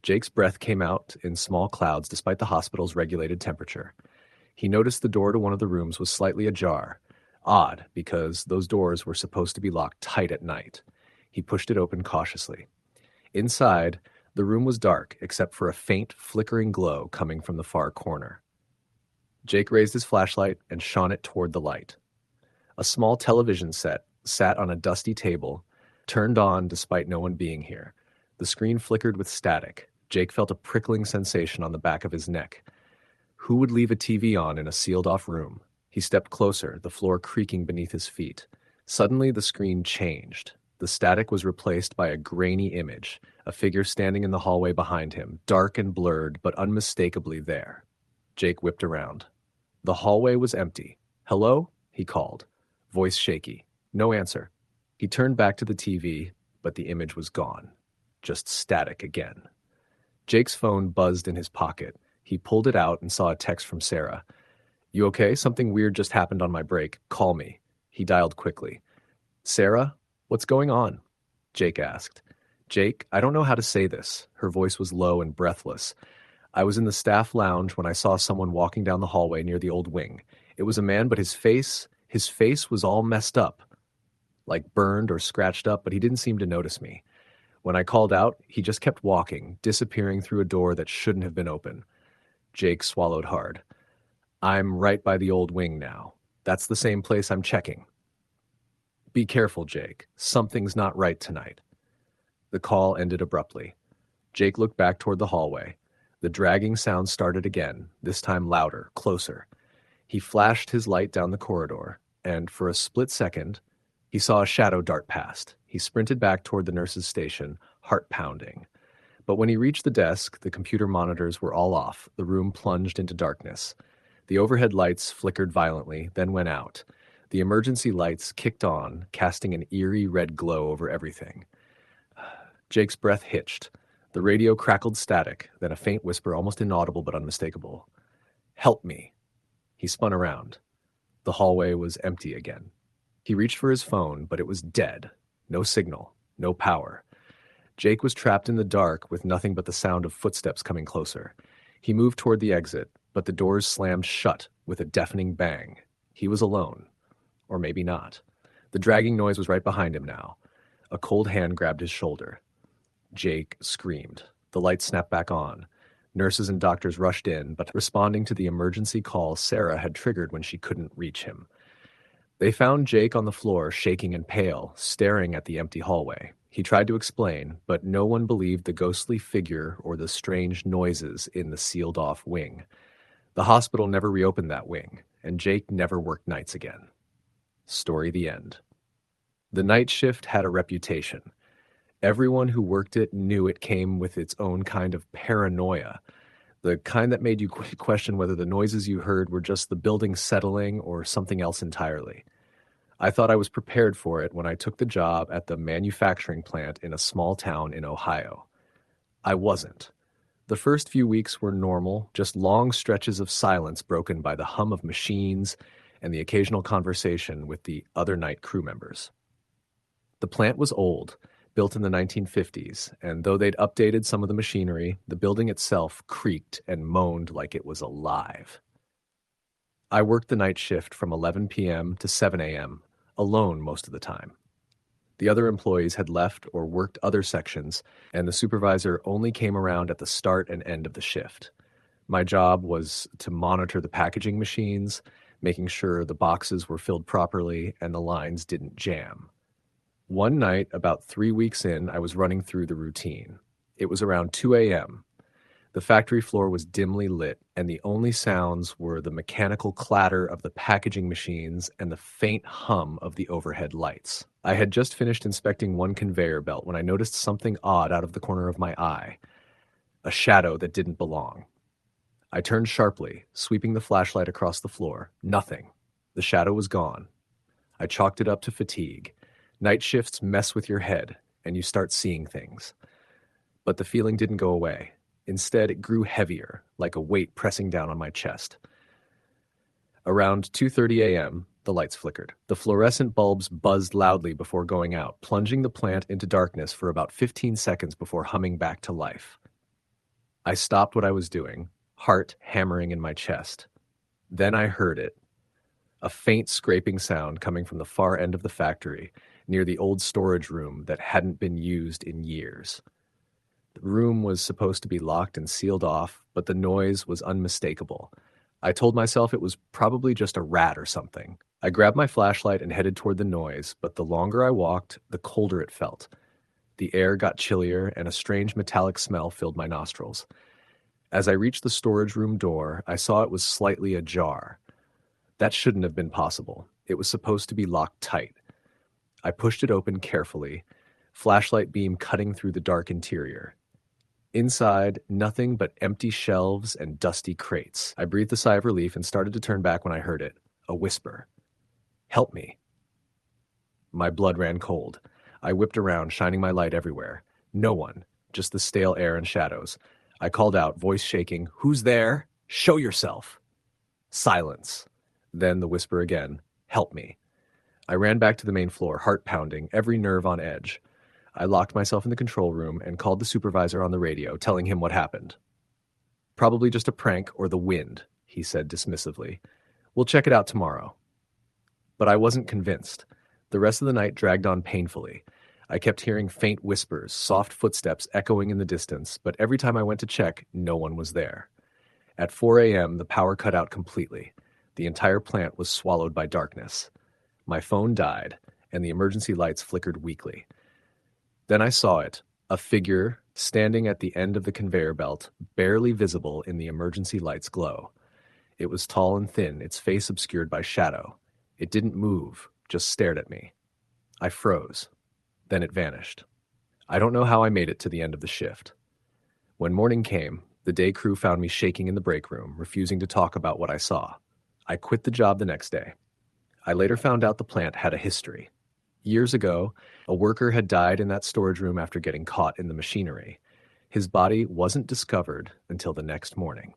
Jake's breath came out in small clouds despite the hospital's regulated temperature. He noticed the door to one of the rooms was slightly ajar. Odd, because those doors were supposed to be locked tight at night. He pushed it open cautiously. Inside, the room was dark except for a faint, flickering glow coming from the far corner. Jake raised his flashlight and shone it toward the light. A small television set sat on a dusty table, turned on despite no one being here. The screen flickered with static. Jake felt a prickling sensation on the back of his neck. Who would leave a TV on in a sealed-off room? He stepped closer, the floor creaking beneath his feet. Suddenly, the screen changed. The static was replaced by a grainy image, a figure standing in the hallway behind him, dark and blurred, but unmistakably there. Jake whipped around. The hallway was empty. "Hello?" he called, voice shaky. No answer. He turned back to the TV, but the image was gone. Just static again. Jake's phone buzzed in his pocket. He pulled it out and saw a text from Sarah. "You okay? Something weird just happened on my break. Call me." He dialed quickly. "Sarah? What's going on?" Jake asked. "Jake, I don't know how to say this." Her voice was low and breathless. "I was in the staff lounge when I saw someone walking down the hallway near the old wing. It was a man, but his face was all messed up, like burned or scratched up, but he didn't seem to notice me. When I called out, he just kept walking, disappearing through a door that shouldn't have been open." Jake swallowed hard. "I'm right by the old wing now. That's the same place I'm checking." "Be careful, Jake. Something's not right tonight." The call ended abruptly. Jake looked back toward the hallway. The dragging sound started again, this time louder, closer. He flashed his light down the corridor, and for a split second, he saw a shadow dart past. He sprinted back toward the nurse's station, heart pounding. But when he reached the desk, the computer monitors were all off. The room plunged into darkness. The overhead lights flickered violently, then went out. The emergency lights kicked on, casting an eerie red glow over everything. Jake's breath hitched. The radio crackled static, then a faint whisper, almost inaudible but unmistakable. "Help me." He spun around. The hallway was empty again. He reached for his phone, but it was dead. No signal, no power. Jake was trapped in the dark with nothing but the sound of footsteps coming closer. He moved toward the exit, but the doors slammed shut with a deafening bang. He was alone. Or maybe not. The dragging noise was right behind him now. A cold hand grabbed his shoulder. Jake screamed. The lights snapped back on. Nurses and doctors rushed in, but responding to the emergency call Sarah had triggered when she couldn't reach him. They found Jake on the floor, shaking and pale, staring at the empty hallway. He tried to explain, but no one believed the ghostly figure or the strange noises in the sealed-off wing. The hospital never reopened that wing, and Jake never worked nights again. Story the end. The night shift had a reputation. Everyone who worked it knew it came with its own kind of paranoia, the kind that made you question whether the noises you heard were just the building settling or something else entirely. I thought I was prepared for it when I took the job at the manufacturing plant in a small town in Ohio. I wasn't. The first few weeks were normal, just long stretches of silence broken by the hum of machines and the occasional conversation with the other night crew members. The plant was old, built in the 1950s, and though they'd updated some of the machinery, the building itself creaked and moaned like it was alive. I worked the night shift from 11 p.m. to 7 a.m., alone most of the time. The other employees had left or worked other sections, and the supervisor only came around at the start and end of the shift. My job was to monitor the packaging machines, making sure the boxes were filled properly and the lines didn't jam. One night, about 3 weeks in, I was running through the routine. It was around 2 a.m. The factory floor was dimly lit, and the only sounds were the mechanical clatter of the packaging machines and the faint hum of the overhead lights. I had just finished inspecting one conveyor belt when I noticed something odd out of the corner of my eye. A shadow that didn't belong. I turned sharply, sweeping the flashlight across the floor. Nothing. The shadow was gone. I chalked it up to fatigue. Night shifts mess with your head, and you start seeing things. But the feeling didn't go away. Instead, it grew heavier, like a weight pressing down on my chest. Around 2:30 a.m., the lights flickered. The fluorescent bulbs buzzed loudly before going out, plunging the plant into darkness for about 15 seconds before humming back to life. I stopped what I was doing, heart hammering in my chest. Then I heard it. A faint scraping sound coming from the far end of the factory, near the old storage room that hadn't been used in years. The room was supposed to be locked and sealed off, but the noise was unmistakable. I told myself it was probably just a rat or something. I grabbed my flashlight and headed toward the noise, but the longer I walked, the colder it felt. The air got chillier, and a strange metallic smell filled my nostrils. As I reached the storage room door, I saw it was slightly ajar. That shouldn't have been possible. It was supposed to be locked tight. I pushed it open carefully, flashlight beam cutting through the dark interior. Inside, nothing but empty shelves and dusty crates. I breathed a sigh of relief and started to turn back when I heard it. A whisper. "Help me." My blood ran cold. I whipped around, shining my light everywhere. No one, just the stale air and shadows. I called out, voice shaking, "Who's there? Show yourself." Silence. Then the whisper again. "Help me." I ran back to the main floor, heart pounding, every nerve on edge. I locked myself in the control room and called the supervisor on the radio, telling him what happened. "Probably just a prank or the wind," he said dismissively. "We'll check it out tomorrow." But I wasn't convinced. The rest of the night dragged on painfully. I kept hearing faint whispers, soft footsteps echoing in the distance, but every time I went to check, no one was there. At 4 a.m., the power cut out completely. The entire plant was swallowed by darkness. My phone died, and the emergency lights flickered weakly. Then I saw it, a figure standing at the end of the conveyor belt, barely visible in the emergency light's glow. It was tall and thin, its face obscured by shadow. It didn't move, just stared at me. I froze. Then it vanished. I don't know how I made it to the end of the shift. When morning came, the day crew found me shaking in the break room, refusing to talk about what I saw. I quit the job the next day. I later found out the plant had a history. Years ago, a worker had died in that storage room after getting caught in the machinery. His body wasn't discovered until the next morning.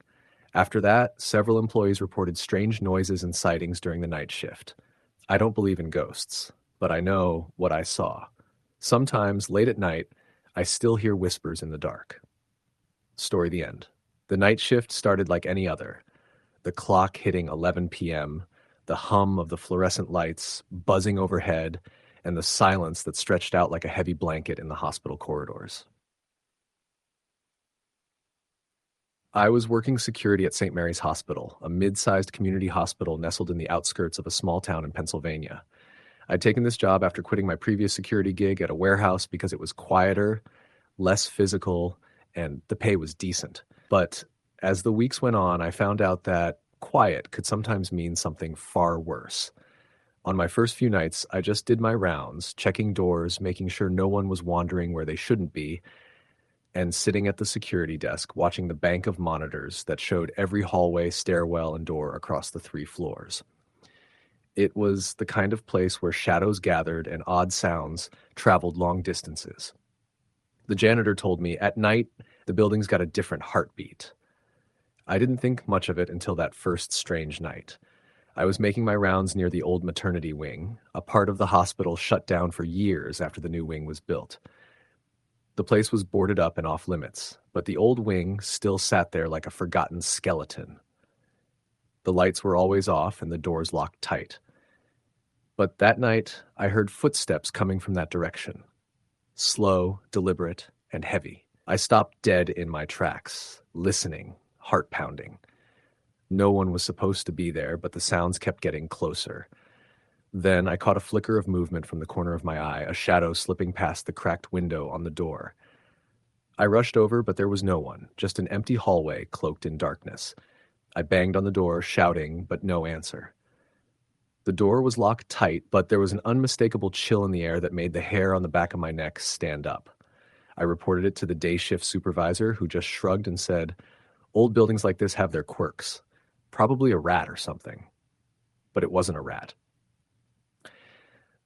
After that, several employees reported strange noises and sightings during the night shift. I don't believe in ghosts, but I know what I saw. Sometimes, late at night, I still hear whispers in the dark. Story the end. The night shift started like any other. The clock hitting 11 p.m., the hum of the fluorescent lights buzzing overhead, and the silence that stretched out like a heavy blanket in the hospital corridors. I was working security at St. Mary's Hospital, a mid-sized community hospital nestled in the outskirts of a small town in Pennsylvania. I'd taken this job after quitting my previous security gig at a warehouse because it was quieter, less physical, and the pay was decent. But as the weeks went on, I found out that quiet could sometimes mean something far worse. On my first few nights, I just did my rounds, checking doors, making sure no one was wandering where they shouldn't be, and sitting at the security desk watching the bank of monitors that showed every hallway, stairwell, and door across the 3 floors. It was the kind of place where shadows gathered and odd sounds traveled long distances. The janitor told me at night the building's got a different heartbeat. I didn't think much of it until that first strange night. I was making my rounds near the old maternity wing, a part of the hospital shut down for years after the new wing was built. The place was boarded up and off limits, but the old wing still sat there like a forgotten skeleton. The lights were always off and the doors locked tight. But that night, I heard footsteps coming from that direction. Slow, deliberate, and heavy. I stopped dead in my tracks, listening, heart pounding. No one was supposed to be there, but the sounds kept getting closer. Then I caught a flicker of movement from the corner of my eye, a shadow slipping past the cracked window on the door. I rushed over, but there was no one, just an empty hallway cloaked in darkness. I banged on the door, shouting, but no answer. The door was locked tight, but there was an unmistakable chill in the air that made the hair on the back of my neck stand up. I reported it to the day shift supervisor, who just shrugged and said, "Old buildings like this have their quirks. Probably a rat or something." But it wasn't a rat.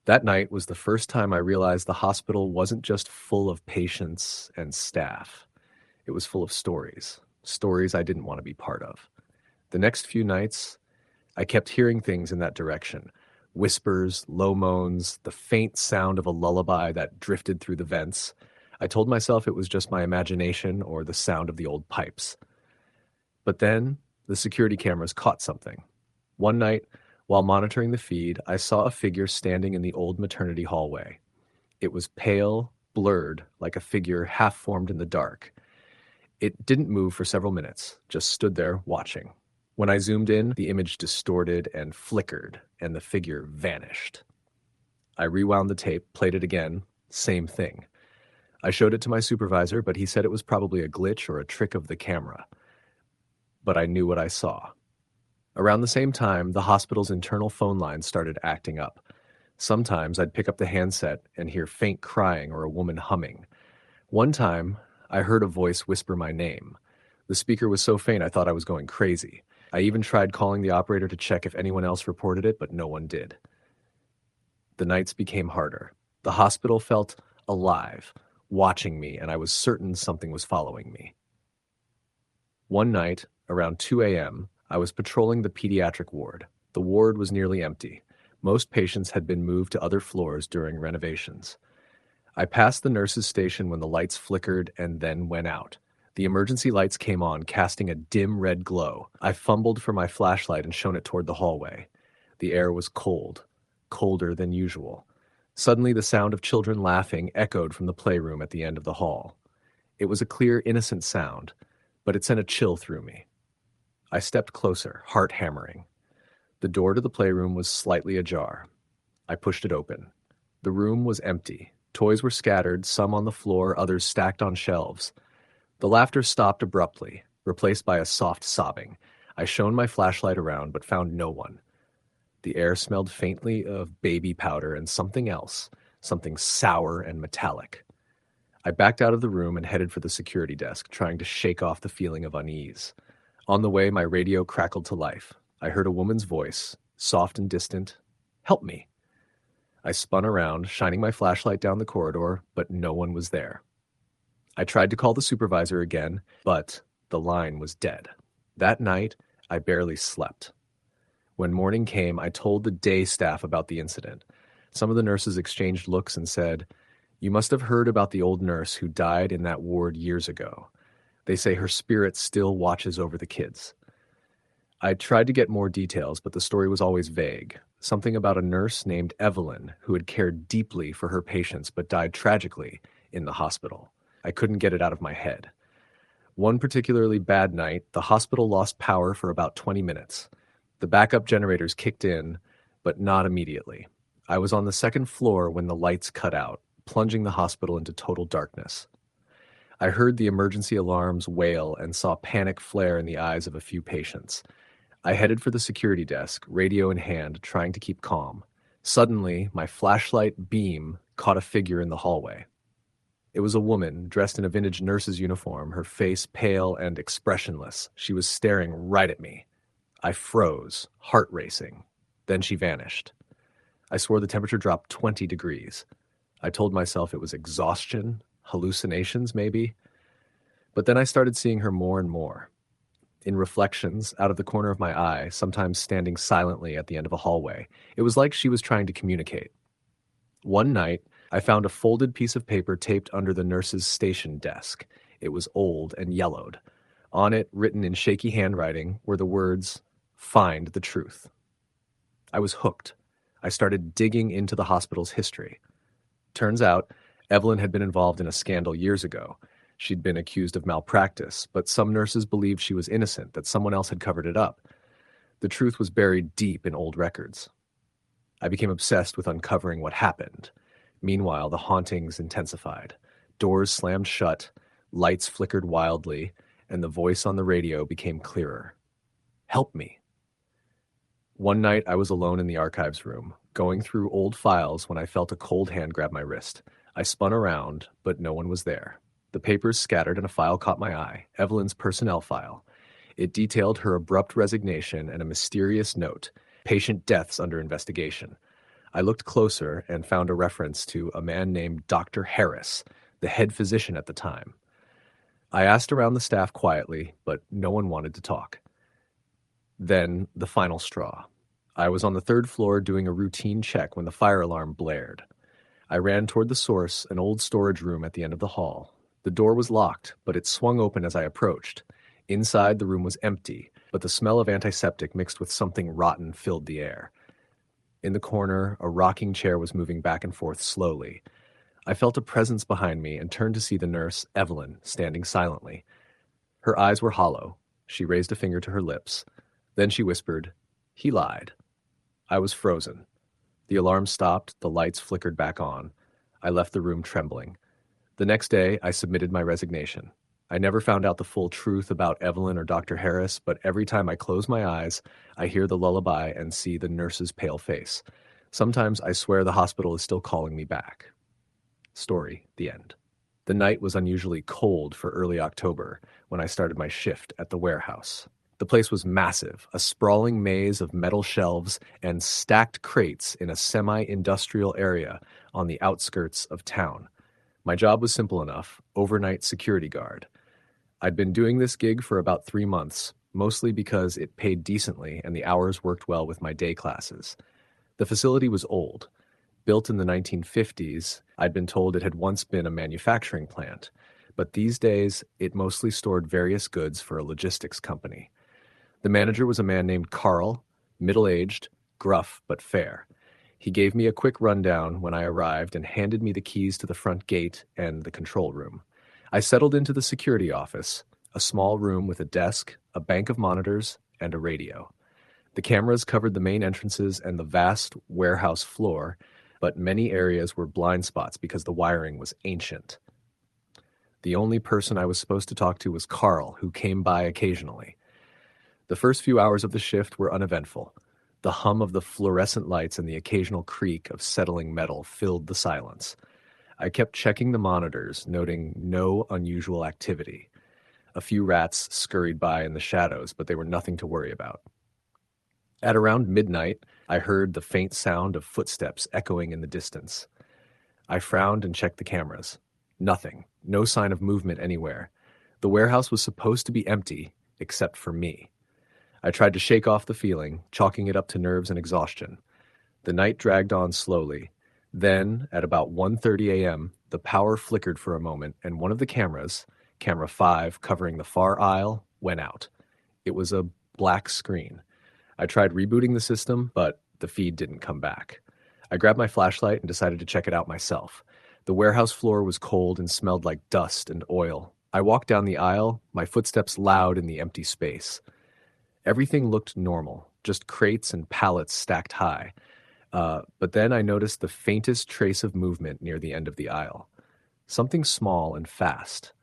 That night was the first time I realized the hospital wasn't just full of patients and staff. It was full of stories I didn't want to be part of. The next few nights, I kept hearing things in that direction. Whispers, low moans, the faint sound of a lullaby that drifted through the vents. I told myself it was just my imagination or the sound of the old pipes. But then, the security cameras caught something. One night, while monitoring the feed, I saw a figure standing in the old maternity hallway. It was pale, blurred, like a figure half-formed in the dark. It didn't move for several minutes, just stood there watching. When I zoomed in, the image distorted and flickered, and the figure vanished. I rewound the tape, played it again, same thing. I showed it to my supervisor, but he said it was probably a glitch or a trick of the camera. but I knew what I saw. Around the same time, the hospital's internal phone lines started acting up. Sometimes I'd pick up the handset and hear faint crying or a woman humming. One time, I heard a voice whisper my name. The speaker was so faint I thought I was going crazy. I even tried calling the operator to check if anyone else reported it, but no one did. The nights became harder. The hospital felt alive, watching me, and I was certain something was following me. One night, around 2 a.m., I was patrolling the pediatric ward. The ward was nearly empty. Most patients had been moved to other floors during renovations. I passed the nurse's station when the lights flickered and then went out. The emergency lights came on, casting a dim red glow. I fumbled for my flashlight and shone it toward the hallway. The air was cold, colder than usual. Suddenly, the sound of children laughing echoed from the playroom at the end of the hall. It was a clear, innocent sound, but it sent a chill through me. I stepped closer, heart hammering. The door to the playroom was slightly ajar. I pushed it open. The room was empty. Toys were scattered, some on the floor, others stacked on shelves. The laughter stopped abruptly, replaced by a soft sobbing. I shone my flashlight around, but found no one. The air smelled faintly of baby powder and something else, something sour and metallic. I backed out of the room and headed for the security desk, trying to shake off the feeling of unease. On the way, my radio crackled to life. I heard a woman's voice, soft and distant. "Help me." I spun around, shining my flashlight down the corridor, but no one was there. I tried to call the supervisor again, but the line was dead. That night, I barely slept. When morning came, I told the day staff about the incident. Some of the nurses exchanged looks and said, "You must have heard about the old nurse who died in that ward years ago. They say her spirit still watches over the kids." I tried to get more details, but the story was always vague. Something about a nurse named Evelyn who had cared deeply for her patients but died tragically in the hospital. I couldn't get it out of my head. One particularly bad night, the hospital lost power for about 20 minutes. The backup generators kicked in, but not immediately. I was on the second floor when the lights cut out, plunging the hospital into total darkness. I heard the emergency alarms wail and saw panic flare in the eyes of a few patients. I headed for the security desk, radio in hand, trying to keep calm. Suddenly, my flashlight beam caught a figure in the hallway. It was a woman dressed in a vintage nurse's uniform, her face pale and expressionless. She was staring right at me. I froze, heart racing. Then she vanished. I swore the temperature dropped 20 degrees. I told myself it was exhaustion, hallucinations maybe. But then I started seeing her more and more. In reflections, out of the corner of my eye, sometimes standing silently at the end of a hallway. It was like she was trying to communicate. One night, I found a folded piece of paper taped under the nurse's station desk. It was old and yellowed. On it, written in shaky handwriting, were the words, "Find the truth." I was hooked. I started digging into the hospital's history. Turns out, Evelyn had been involved in a scandal years ago. She'd been accused of malpractice, but some nurses believed she was innocent, that someone else had covered it up. The truth was buried deep in old records. I became obsessed with uncovering what happened. Meanwhile, the hauntings intensified. Doors slammed shut, lights flickered wildly, and the voice on the radio became clearer. "Help me." One night, I was alone in the archives room, going through old files when I felt a cold hand grab my wrist. I spun around, but no one was there. The papers scattered and a file caught my eye, Evelyn's personnel file. It detailed her abrupt resignation and a mysterious note, "Patient deaths under investigation." I looked closer and found a reference to a man named Dr. Harris, the head physician at the time. I asked around the staff quietly, but no one wanted to talk. Then, the final straw. I was on the third floor doing a routine check when the fire alarm blared. I ran toward the source, an old storage room at the end of the hall. The door was locked, but it swung open as I approached. Inside, the room was empty, but the smell of antiseptic mixed with something rotten filled the air. In the corner, a rocking chair was moving back and forth slowly. I felt a presence behind me and turned to see the nurse, Evelyn, standing silently. Her eyes were hollow. She raised a finger to her lips. Then she whispered, "He lied." I was frozen. The alarm stopped, the lights flickered back on. I left the room trembling. The next day, I submitted my resignation. I never found out the full truth about Evelyn or Dr. Harris, but every time I close my eyes, I hear the lullaby and see the nurse's pale face. Sometimes I swear the hospital is still calling me back. Story, the end. The night was unusually cold for early October when I started my shift at the warehouse. The place was massive, a sprawling maze of metal shelves and stacked crates in a semi-industrial area on the outskirts of town. My job was simple enough: overnight security guard. I'd been doing this gig for about 3 months, mostly because it paid decently and the hours worked well with my day classes. The facility was old. Built in the 1950s, I'd been told it had once been a manufacturing plant, but these days it mostly stored various goods for a logistics company. The manager was a man named Carl, middle-aged, gruff but fair. He gave me a quick rundown when I arrived and handed me the keys to the front gate and the control room. I settled into the security office, a small room with a desk, a bank of monitors, and a radio. The cameras covered the main entrances and the vast warehouse floor, but many areas were blind spots because the wiring was ancient. The only person I was supposed to talk to was Carl, who came by occasionally. The first few hours of the shift were uneventful. The hum of the fluorescent lights and the occasional creak of settling metal filled the silence. I kept checking the monitors, noting no unusual activity. A few rats scurried by in the shadows, but they were nothing to worry about. At around midnight, I heard the faint sound of footsteps echoing in the distance. I frowned and checked the cameras. Nothing. No sign of movement anywhere. The warehouse was supposed to be empty, except for me. I tried to shake off the feeling, chalking it up to nerves and exhaustion. The night dragged on slowly. Then, at about 1:30 a.m., the power flickered for a moment, and one of the cameras, camera 5 covering the far aisle, went out. It was a black screen. I tried rebooting the system, but the feed didn't come back. I grabbed my flashlight and decided to check it out myself. The warehouse floor was cold and smelled like dust and oil. I walked down the aisle, my footsteps loud in the empty space. Everything looked normal, just crates and pallets stacked high. But then I noticed the faintest trace of movement near the end of the aisle. Something small and fast.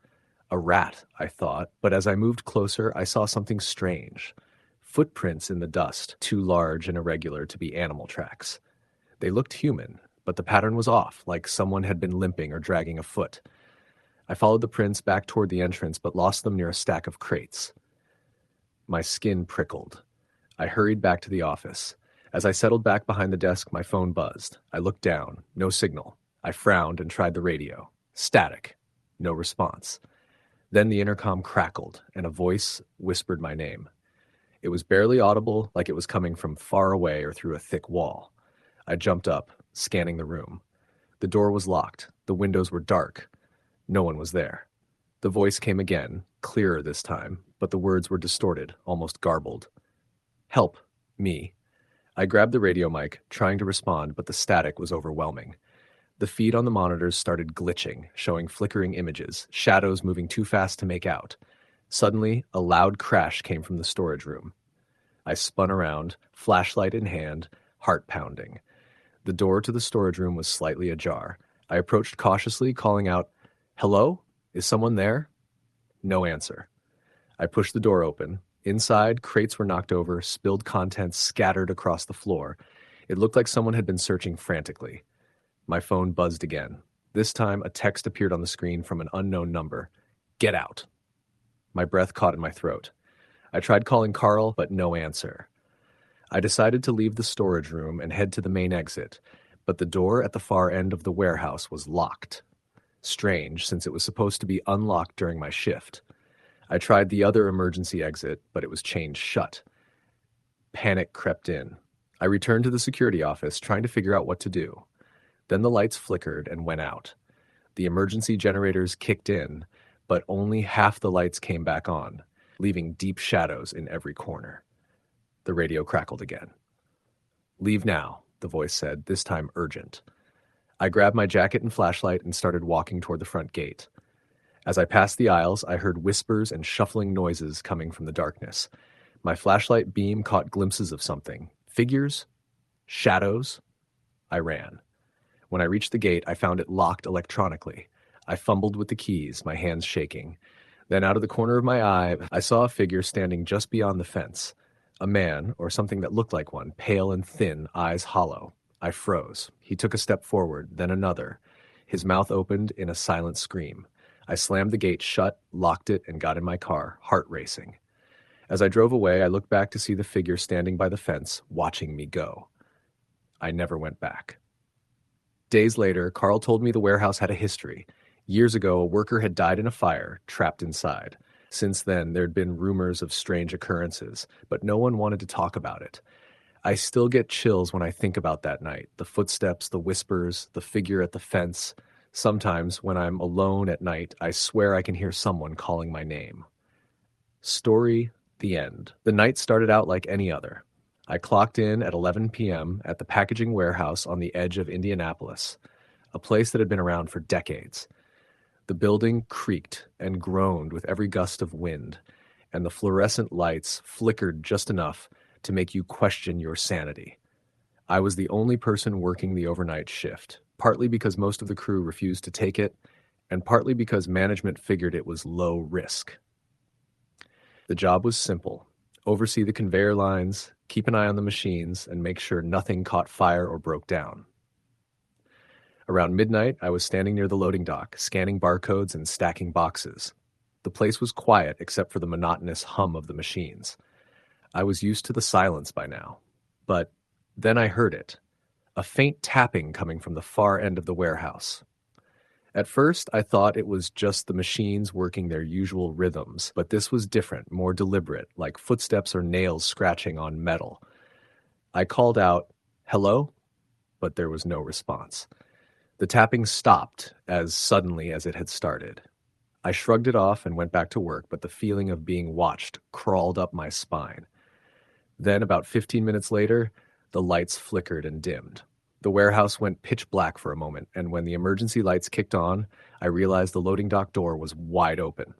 A rat, I thought, but as I moved closer, I saw something strange. Footprints in the dust, too large and irregular to be animal tracks. They looked human, but the pattern was off, like someone had been limping or dragging a foot. I followed the prints back toward the entrance, but lost them near a stack of crates. My skin prickled. I hurried back to the office. As I settled back behind the desk, my phone buzzed. I looked down. No signal. I frowned and tried the radio. Static. No response. Then the intercom crackled, and a voice whispered my name. It was barely audible, like it was coming from far away or through a thick wall. I jumped up, scanning the room. The door was locked. The windows were dark. No one was there. The voice came again, clearer this time, but the words were distorted, almost garbled. Help. Me. I grabbed the radio mic, trying to respond, but the static was overwhelming. The feed on the monitors started glitching, showing flickering images, shadows moving too fast to make out. Suddenly, a loud crash came from the storage room. I spun around, flashlight in hand, heart pounding. The door to the storage room was slightly ajar. I approached cautiously, calling out, "Hello? Is someone there?" No answer. I pushed the door open. Inside, crates were knocked over, spilled contents scattered across the floor. It looked like someone had been searching frantically. My phone buzzed again. This time, a text appeared on the screen from an unknown number. "Get out." My breath caught in my throat. I tried calling Carl, but no answer. I decided to leave the storage room and head to the main exit, but the door at the far end of the warehouse was locked. Strange, since it was supposed to be unlocked during my shift. I tried the other emergency exit, but it was chained shut. Panic crept in. I returned to the security office, trying to figure out what to do. Then the lights flickered and went out. The emergency generators kicked in, but only half the lights came back on, leaving deep shadows in every corner. The radio crackled again. "Leave now," the voice said, this time urgent. I grabbed my jacket and flashlight and started walking toward the front gate. As I passed the aisles, I heard whispers and shuffling noises coming from the darkness. My flashlight beam caught glimpses of something. Figures? Shadows? I ran. When I reached the gate, I found it locked electronically. I fumbled with the keys, my hands shaking. Then out of the corner of my eye, I saw a figure standing just beyond the fence. A man, or something that looked like one, pale and thin, eyes hollow. I froze. He took a step forward, then another. His mouth opened in a silent scream. I slammed the gate shut, locked it, and got in my car, heart racing. As I drove away, I looked back to see the figure standing by the fence, watching me go. I never went back. Days later, Carl told me the warehouse had a history. Years ago, a worker had died in a fire, trapped inside. Since then, there'd been rumors of strange occurrences, but no one wanted to talk about it. I still get chills when I think about that night, the footsteps, the whispers, the figure at the fence. Sometimes, when I'm alone at night, I swear I can hear someone calling my name. Story, the end. The night started out like any other. I clocked in at 11 p.m. at the packaging warehouse on the edge of Indianapolis, a place that had been around for decades. The building creaked and groaned with every gust of wind, and the fluorescent lights flickered just enough to make you question your sanity. I was the only person working the overnight shift, partly because most of the crew refused to take it, and partly because management figured it was low risk. The job was simple: oversee the conveyor lines, keep an eye on the machines, and make sure nothing caught fire or broke down. Around midnight, I was standing near the loading dock, scanning barcodes and stacking boxes. The place was quiet except for the monotonous hum of the machines. I was used to the silence by now. But then I heard it, a faint tapping coming from the far end of the warehouse. At first, I thought it was just the machines working their usual rhythms, but this was different, more deliberate, like footsteps or nails scratching on metal. I called out, "Hello?" But there was no response. The tapping stopped as suddenly as it had started. I shrugged it off and went back to work, but the feeling of being watched crawled up my spine. Then, about 15 minutes later, the lights flickered and dimmed. The warehouse went pitch black for a moment, and when the emergency lights kicked on, I realized the loading dock door was wide open.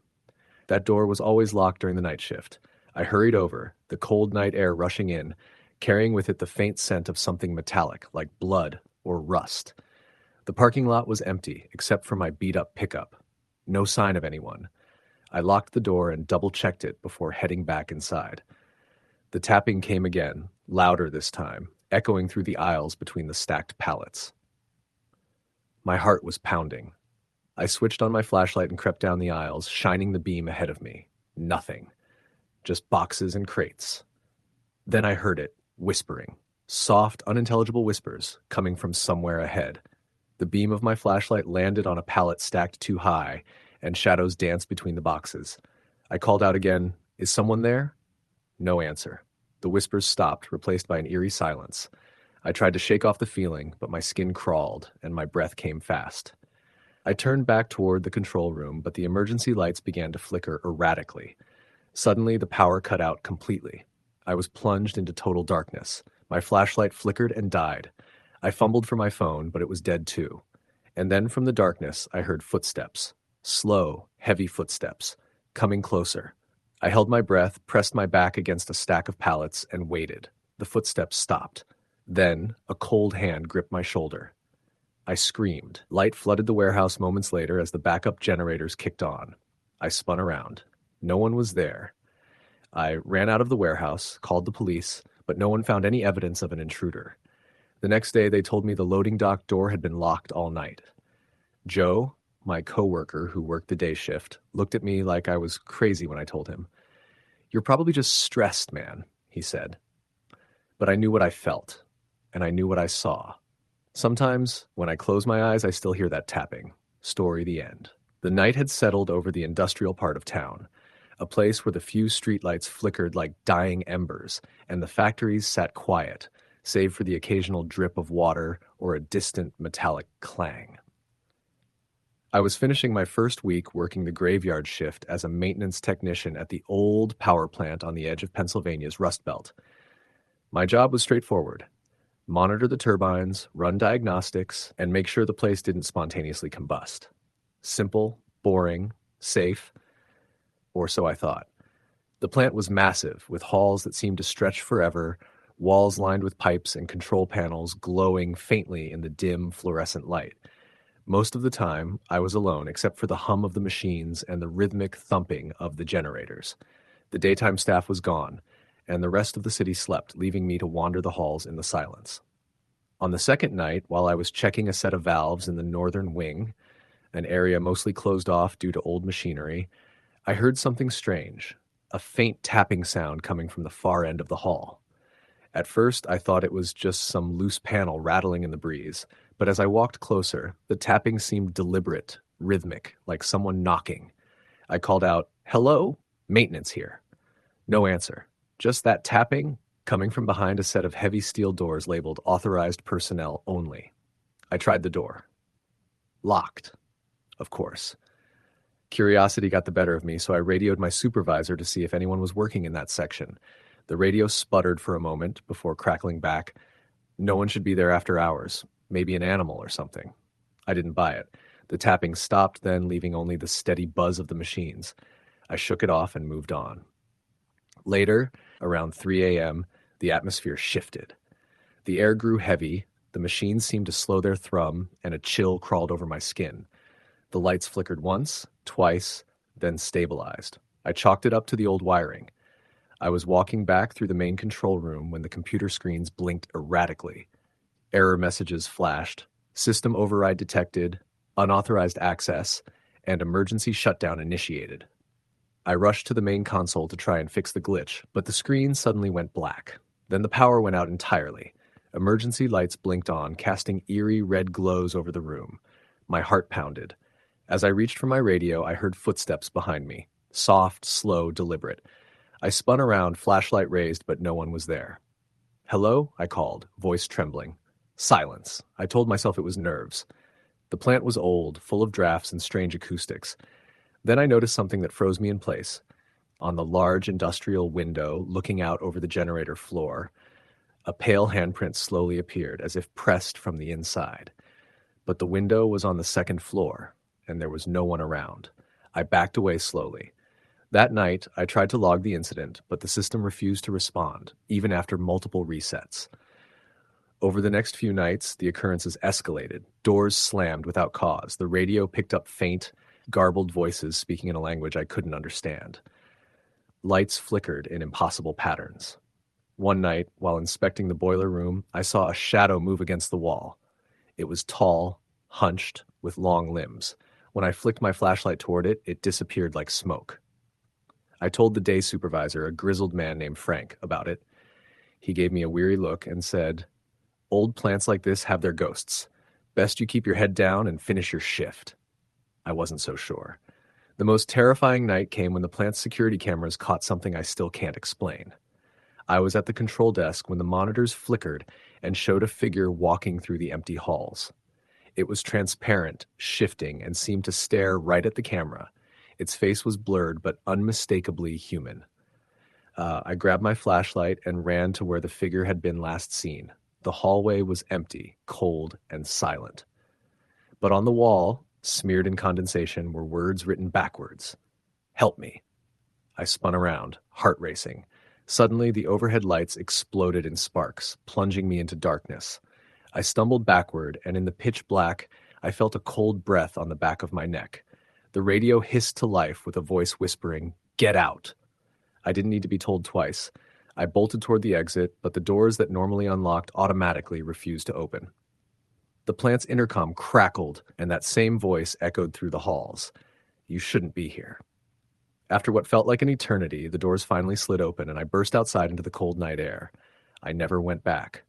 That door was always locked during the night shift. I hurried over, the cold night air rushing in, carrying with it the faint scent of something metallic, like blood or rust. The parking lot was empty, except for my beat-up pickup. No sign of anyone. I locked the door and double-checked it before heading back inside. The tapping came again, louder this time, echoing through the aisles between the stacked pallets. My heart was pounding. I switched on my flashlight and crept down the aisles, shining the beam ahead of me. Nothing. Just boxes and crates. Then I heard it, whispering. Soft, unintelligible whispers, coming from somewhere ahead. The beam of my flashlight landed on a pallet stacked too high, and shadows danced between the boxes. I called out again, "Is someone there?" No answer. The whispers stopped, replaced by an eerie silence. I tried to shake off the feeling, but my skin crawled, and my breath came fast. I turned back toward the control room, but the emergency lights began to flicker erratically. Suddenly, the power cut out completely. I was plunged into total darkness. My flashlight flickered and died. I fumbled for my phone, but it was dead too. And then from the darkness, I heard footsteps. Slow, heavy footsteps. Coming closer. I held my breath, pressed my back against a stack of pallets, and waited. The footsteps stopped. Then, a cold hand gripped my shoulder. I screamed. Light flooded the warehouse moments later as the backup generators kicked on. I spun around. No one was there. I ran out of the warehouse, called the police, but no one found any evidence of an intruder. The next day, they told me the loading dock door had been locked all night. Joe, my coworker who worked the day shift, looked at me like I was crazy when I told him. "You're probably just stressed, man," he said. But I knew what I felt, and I knew what I saw. Sometimes, when I close my eyes, I still hear that tapping. Story the end. The night had settled over the industrial part of town, a place where the few streetlights flickered like dying embers, and the factories sat quiet, save for the occasional drip of water or a distant metallic clang. I was finishing my first week working the graveyard shift as a maintenance technician at the old power plant on the edge of Pennsylvania's Rust Belt. My job was straightforward: monitor the turbines, run diagnostics, and make sure the place didn't spontaneously combust. Simple, boring, safe, or so I thought. The plant was massive, with halls that seemed to stretch forever, walls lined with pipes and control panels glowing faintly in the dim fluorescent light. Most of the time, I was alone except for the hum of the machines and the rhythmic thumping of the generators. The daytime staff was gone, and the rest of the city slept, leaving me to wander the halls in the silence. On the second night, while I was checking a set of valves in the northern wing, an area mostly closed off due to old machinery, I heard something strange, a faint tapping sound coming from the far end of the hall. At first, I thought it was just some loose panel rattling in the breeze, but as I walked closer, the tapping seemed deliberate, rhythmic, like someone knocking. I called out, "Hello? Maintenance here." No answer. Just that tapping coming from behind a set of heavy steel doors labeled "Authorized Personnel Only." I tried the door. Locked, of course. Curiosity got the better of me, so I radioed my supervisor to see if anyone was working in that section. The radio sputtered for a moment before crackling back. No one should be there after hours. Maybe an animal or something. I didn't buy it. The tapping stopped then, leaving only the steady buzz of the machines. I shook it off and moved on. Later, around 3 a.m., the atmosphere shifted. The air grew heavy, the machines seemed to slow their thrum, and a chill crawled over my skin. The lights flickered once, twice, then stabilized. I chalked it up to the old wiring. I was walking back through the main control room when the computer screens blinked erratically. Error messages flashed, system override detected, unauthorized access, and emergency shutdown initiated. I rushed to the main console to try and fix the glitch, but the screen suddenly went black. Then the power went out entirely. Emergency lights blinked on, casting eerie red glows over the room. My heart pounded. As I reached for my radio, I heard footsteps behind me. Soft, slow, deliberate. I spun around, flashlight raised, but no one was there. "Hello?" I called, voice trembling. Silence. I told myself it was nerves. The plant was old, full of drafts and strange acoustics. Then I noticed something that froze me in place. On the large industrial window looking out over the generator floor, a pale handprint slowly appeared, as if pressed from the inside. But the window was on the second floor, and there was no one around. I backed away slowly. That night, I tried to log the incident, but the system refused to respond, even after multiple resets. Over the next few nights, the occurrences escalated. Doors slammed without cause. The radio picked up faint, garbled voices speaking in a language I couldn't understand. Lights flickered in impossible patterns. One night, while inspecting the boiler room, I saw a shadow move against the wall. It was tall, hunched, with long limbs. When I flicked my flashlight toward it, it disappeared like smoke. I told the day supervisor, a grizzled man named Frank, about it. He gave me a weary look and said, "Old plants like this have their ghosts. Best you keep your head down and finish your shift." I wasn't so sure. The most terrifying night came when the plant's security cameras caught something I still can't explain. I was at the control desk when the monitors flickered and showed a figure walking through the empty halls. It was transparent, shifting, and seemed to stare right at the camera. Its face was blurred but unmistakably human. I grabbed my flashlight and ran to where the figure had been last seen. The hallway was empty, cold, and silent. But on the wall, smeared in condensation, were words written backwards. "Help me." I spun around, heart racing. Suddenly, the overhead lights exploded in sparks, plunging me into darkness. I stumbled backward, and in the pitch black, I felt a cold breath on the back of my neck. The radio hissed to life with a voice whispering, "Get out." I didn't need to be told twice. I bolted toward the exit, but the doors that normally unlocked automatically refused to open. The plant's intercom crackled, and that same voice echoed through the halls. "You shouldn't be here." After what felt like an eternity, the doors finally slid open, and I burst outside into the cold night air. I never went back.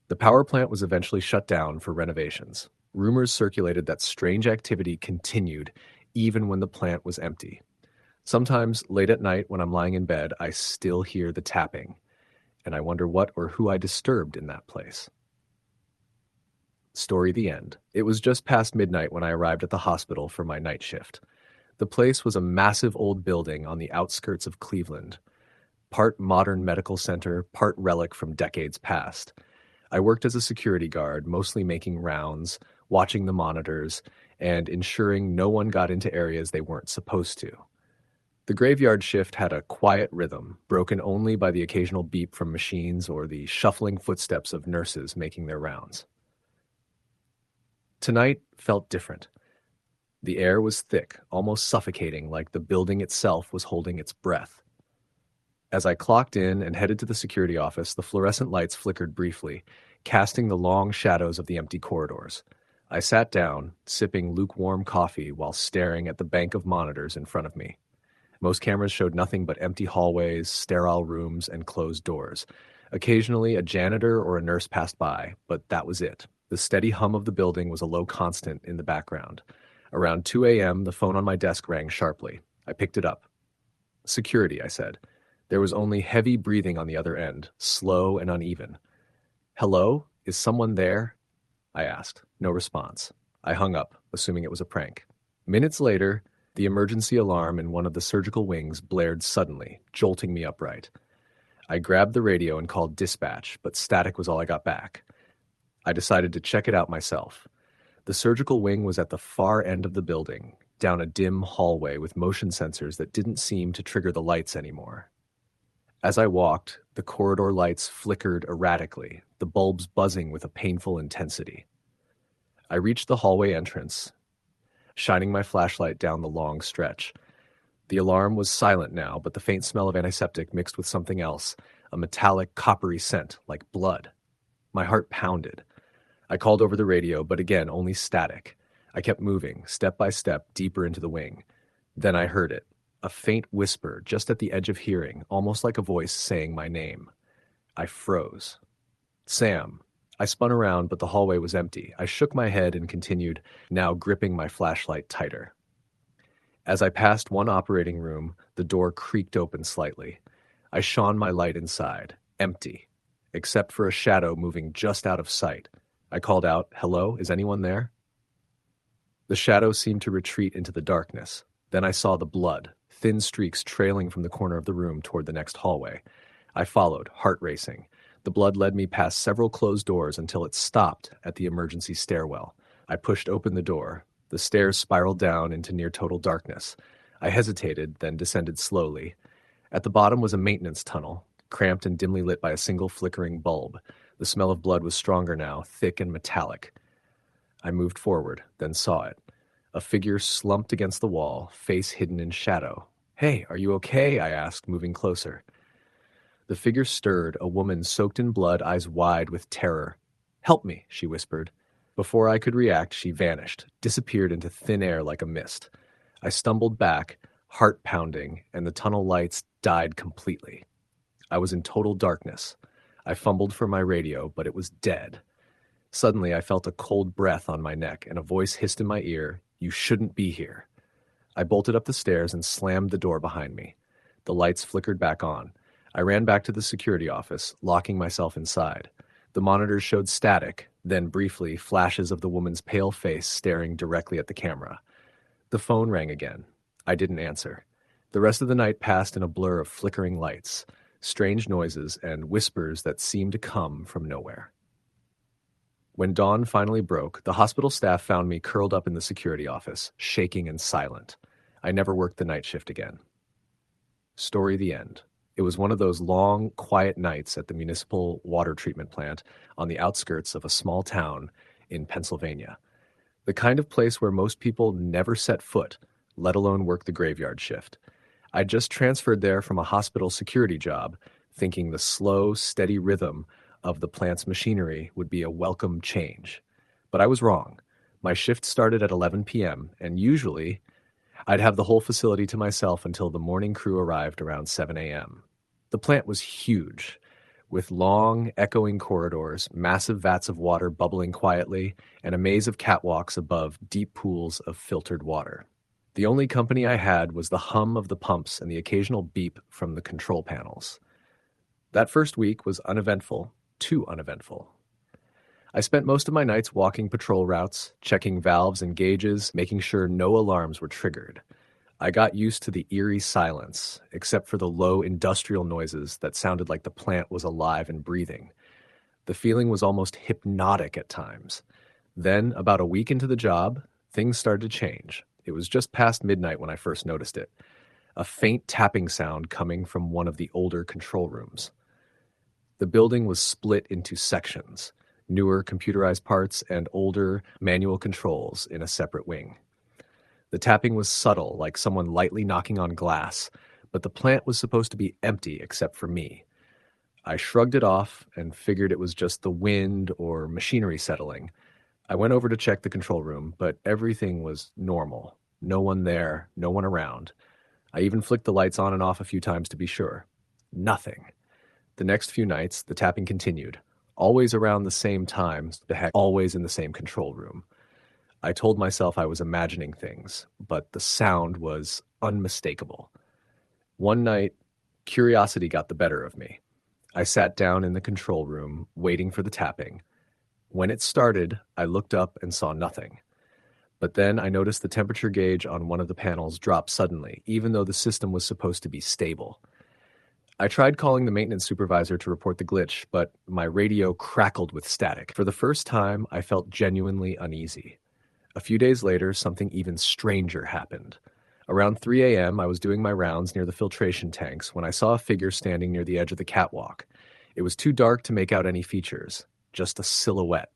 The power plant was eventually shut down for renovations. Rumors circulated that strange activity continued even when the plant was empty. Sometimes, late at night when I'm lying in bed, I still hear the tapping, and I wonder what or who I disturbed in that place. Story the end. It was just past midnight when I arrived at the hospital for my night shift. The place was a massive old building on the outskirts of Cleveland, part modern medical center, part relic from decades past. I worked as a security guard, mostly making rounds, watching the monitors, and ensuring no one got into areas they weren't supposed to. The graveyard shift had a quiet rhythm, broken only by the occasional beep from machines or the shuffling footsteps of nurses making their rounds. Tonight felt different. The air was thick, almost suffocating, like the building itself was holding its breath. As I clocked in and headed to the security office, the fluorescent lights flickered briefly, casting the long shadows of the empty corridors. I sat down, sipping lukewarm coffee while staring at the bank of monitors in front of me. Most cameras showed nothing but empty hallways, sterile rooms, and closed doors. Occasionally, a janitor or a nurse passed by, but that was it. The steady hum of the building was a low constant in the background. Around 2 a.m., the phone on my desk rang sharply. I picked it up. "Security," I said. There was only heavy breathing on the other end, slow and uneven. "Hello? Is someone there?" I asked. No response. I hung up, assuming it was a prank. Minutes later, the emergency alarm in one of the surgical wings blared suddenly, jolting me upright. I grabbed the radio and called dispatch, but static was all I got back. I decided to check it out myself. The surgical wing was at the far end of the building, down a dim hallway with motion sensors that didn't seem to trigger the lights anymore. As I walked, the corridor lights flickered erratically, the bulbs buzzing with a painful intensity. I reached the hallway entrance, shining my flashlight down the long stretch. The alarm was silent now, but the faint smell of antiseptic mixed with something else, a metallic, coppery scent like blood. My heart pounded. I called over the radio, but again, only static. I kept moving, step by step, deeper into the wing. Then I heard it, a faint whisper just at the edge of hearing, almost like a voice saying my name. I froze. "Sam." I spun around, but the hallway was empty. I shook my head and continued, now gripping my flashlight tighter. As I passed one operating room, the door creaked open slightly. I shone my light inside, empty, except for a shadow moving just out of sight. I called out, "Hello, is anyone there?" The shadow seemed to retreat into the darkness. Then I saw the blood, thin streaks trailing from the corner of the room toward the next hallway. I followed, heart racing. The blood led me past several closed doors until it stopped at the emergency stairwell. I pushed open the door. The stairs spiraled down into near total darkness. I hesitated, then descended slowly. At the bottom was a maintenance tunnel, cramped and dimly lit by a single flickering bulb. The smell of blood was stronger now, thick and metallic. I moved forward, then saw it. A figure slumped against the wall, face hidden in shadow. "Hey, are you okay?" I asked, moving closer. The figure stirred, a woman soaked in blood, eyes wide with terror. "Help me," she whispered. Before I could react, she vanished, disappeared into thin air like a mist. I stumbled back, heart pounding, and the tunnel lights died completely. I was in total darkness. I fumbled for my radio, but it was dead. Suddenly, I felt a cold breath on my neck, and a voice hissed in my ear, "You shouldn't be here." I bolted up the stairs and slammed the door behind me. The lights flickered back on. I ran back to the security office, locking myself inside. The monitors showed static, then briefly flashes of the woman's pale face staring directly at the camera. The phone rang again. I didn't answer. The rest of the night passed in a blur of flickering lights, strange noises, and whispers that seemed to come from nowhere. When dawn finally broke, the hospital staff found me curled up in the security office, shaking and silent. I never worked the night shift again. Story the end. It was one of those long, quiet nights at the municipal water treatment plant on the outskirts of a small town in Pennsylvania. The kind of place where most people never set foot, let alone work the graveyard shift. I just transferred there from a hospital security job, thinking the slow, steady rhythm of the plant's machinery would be a welcome change. But I was wrong. My shift started at 11 p.m., and usually I'd have the whole facility to myself until the morning crew arrived around 7 a.m. The plant was huge, with long, echoing corridors, massive vats of water bubbling quietly, and a maze of catwalks above deep pools of filtered water. The only company I had was the hum of the pumps and the occasional beep from the control panels. That first week was uneventful, too uneventful. I spent most of my nights walking patrol routes, checking valves and gauges, making sure no alarms were triggered. I got used to the eerie silence, except for the low industrial noises that sounded like the plant was alive and breathing. The feeling was almost hypnotic at times. Then, about a week into the job, things started to change. It was just past midnight when I first noticed it. A faint tapping sound coming from one of the older control rooms. The building was split into sections. newer computerized parts, and older manual controls in a separate wing. The tapping was subtle, like someone lightly knocking on glass, but the plant was supposed to be empty except for me. I shrugged it off and figured it was just the wind or machinery settling. I went over to check the control room, but everything was normal. No one there, no one around. I even flicked the lights on and off a few times to be sure. Nothing. The next few nights, the tapping continued, always around the same time, always in the same control room. I told myself I was imagining things, but the sound was unmistakable. One night, curiosity got the better of me. I sat down in the control room, waiting for the tapping. When it started, I looked up and saw nothing. But then I noticed the temperature gauge on one of the panels drop suddenly, even though the system was supposed to be stable. I tried calling the maintenance supervisor to report the glitch, but my radio crackled with static. For the first time, I felt genuinely uneasy. A few days later, something even stranger happened. Around 3 a.m., I was doing my rounds near the filtration tanks when I saw a figure standing near the edge of the catwalk. It was too dark to make out any features, just a silhouette.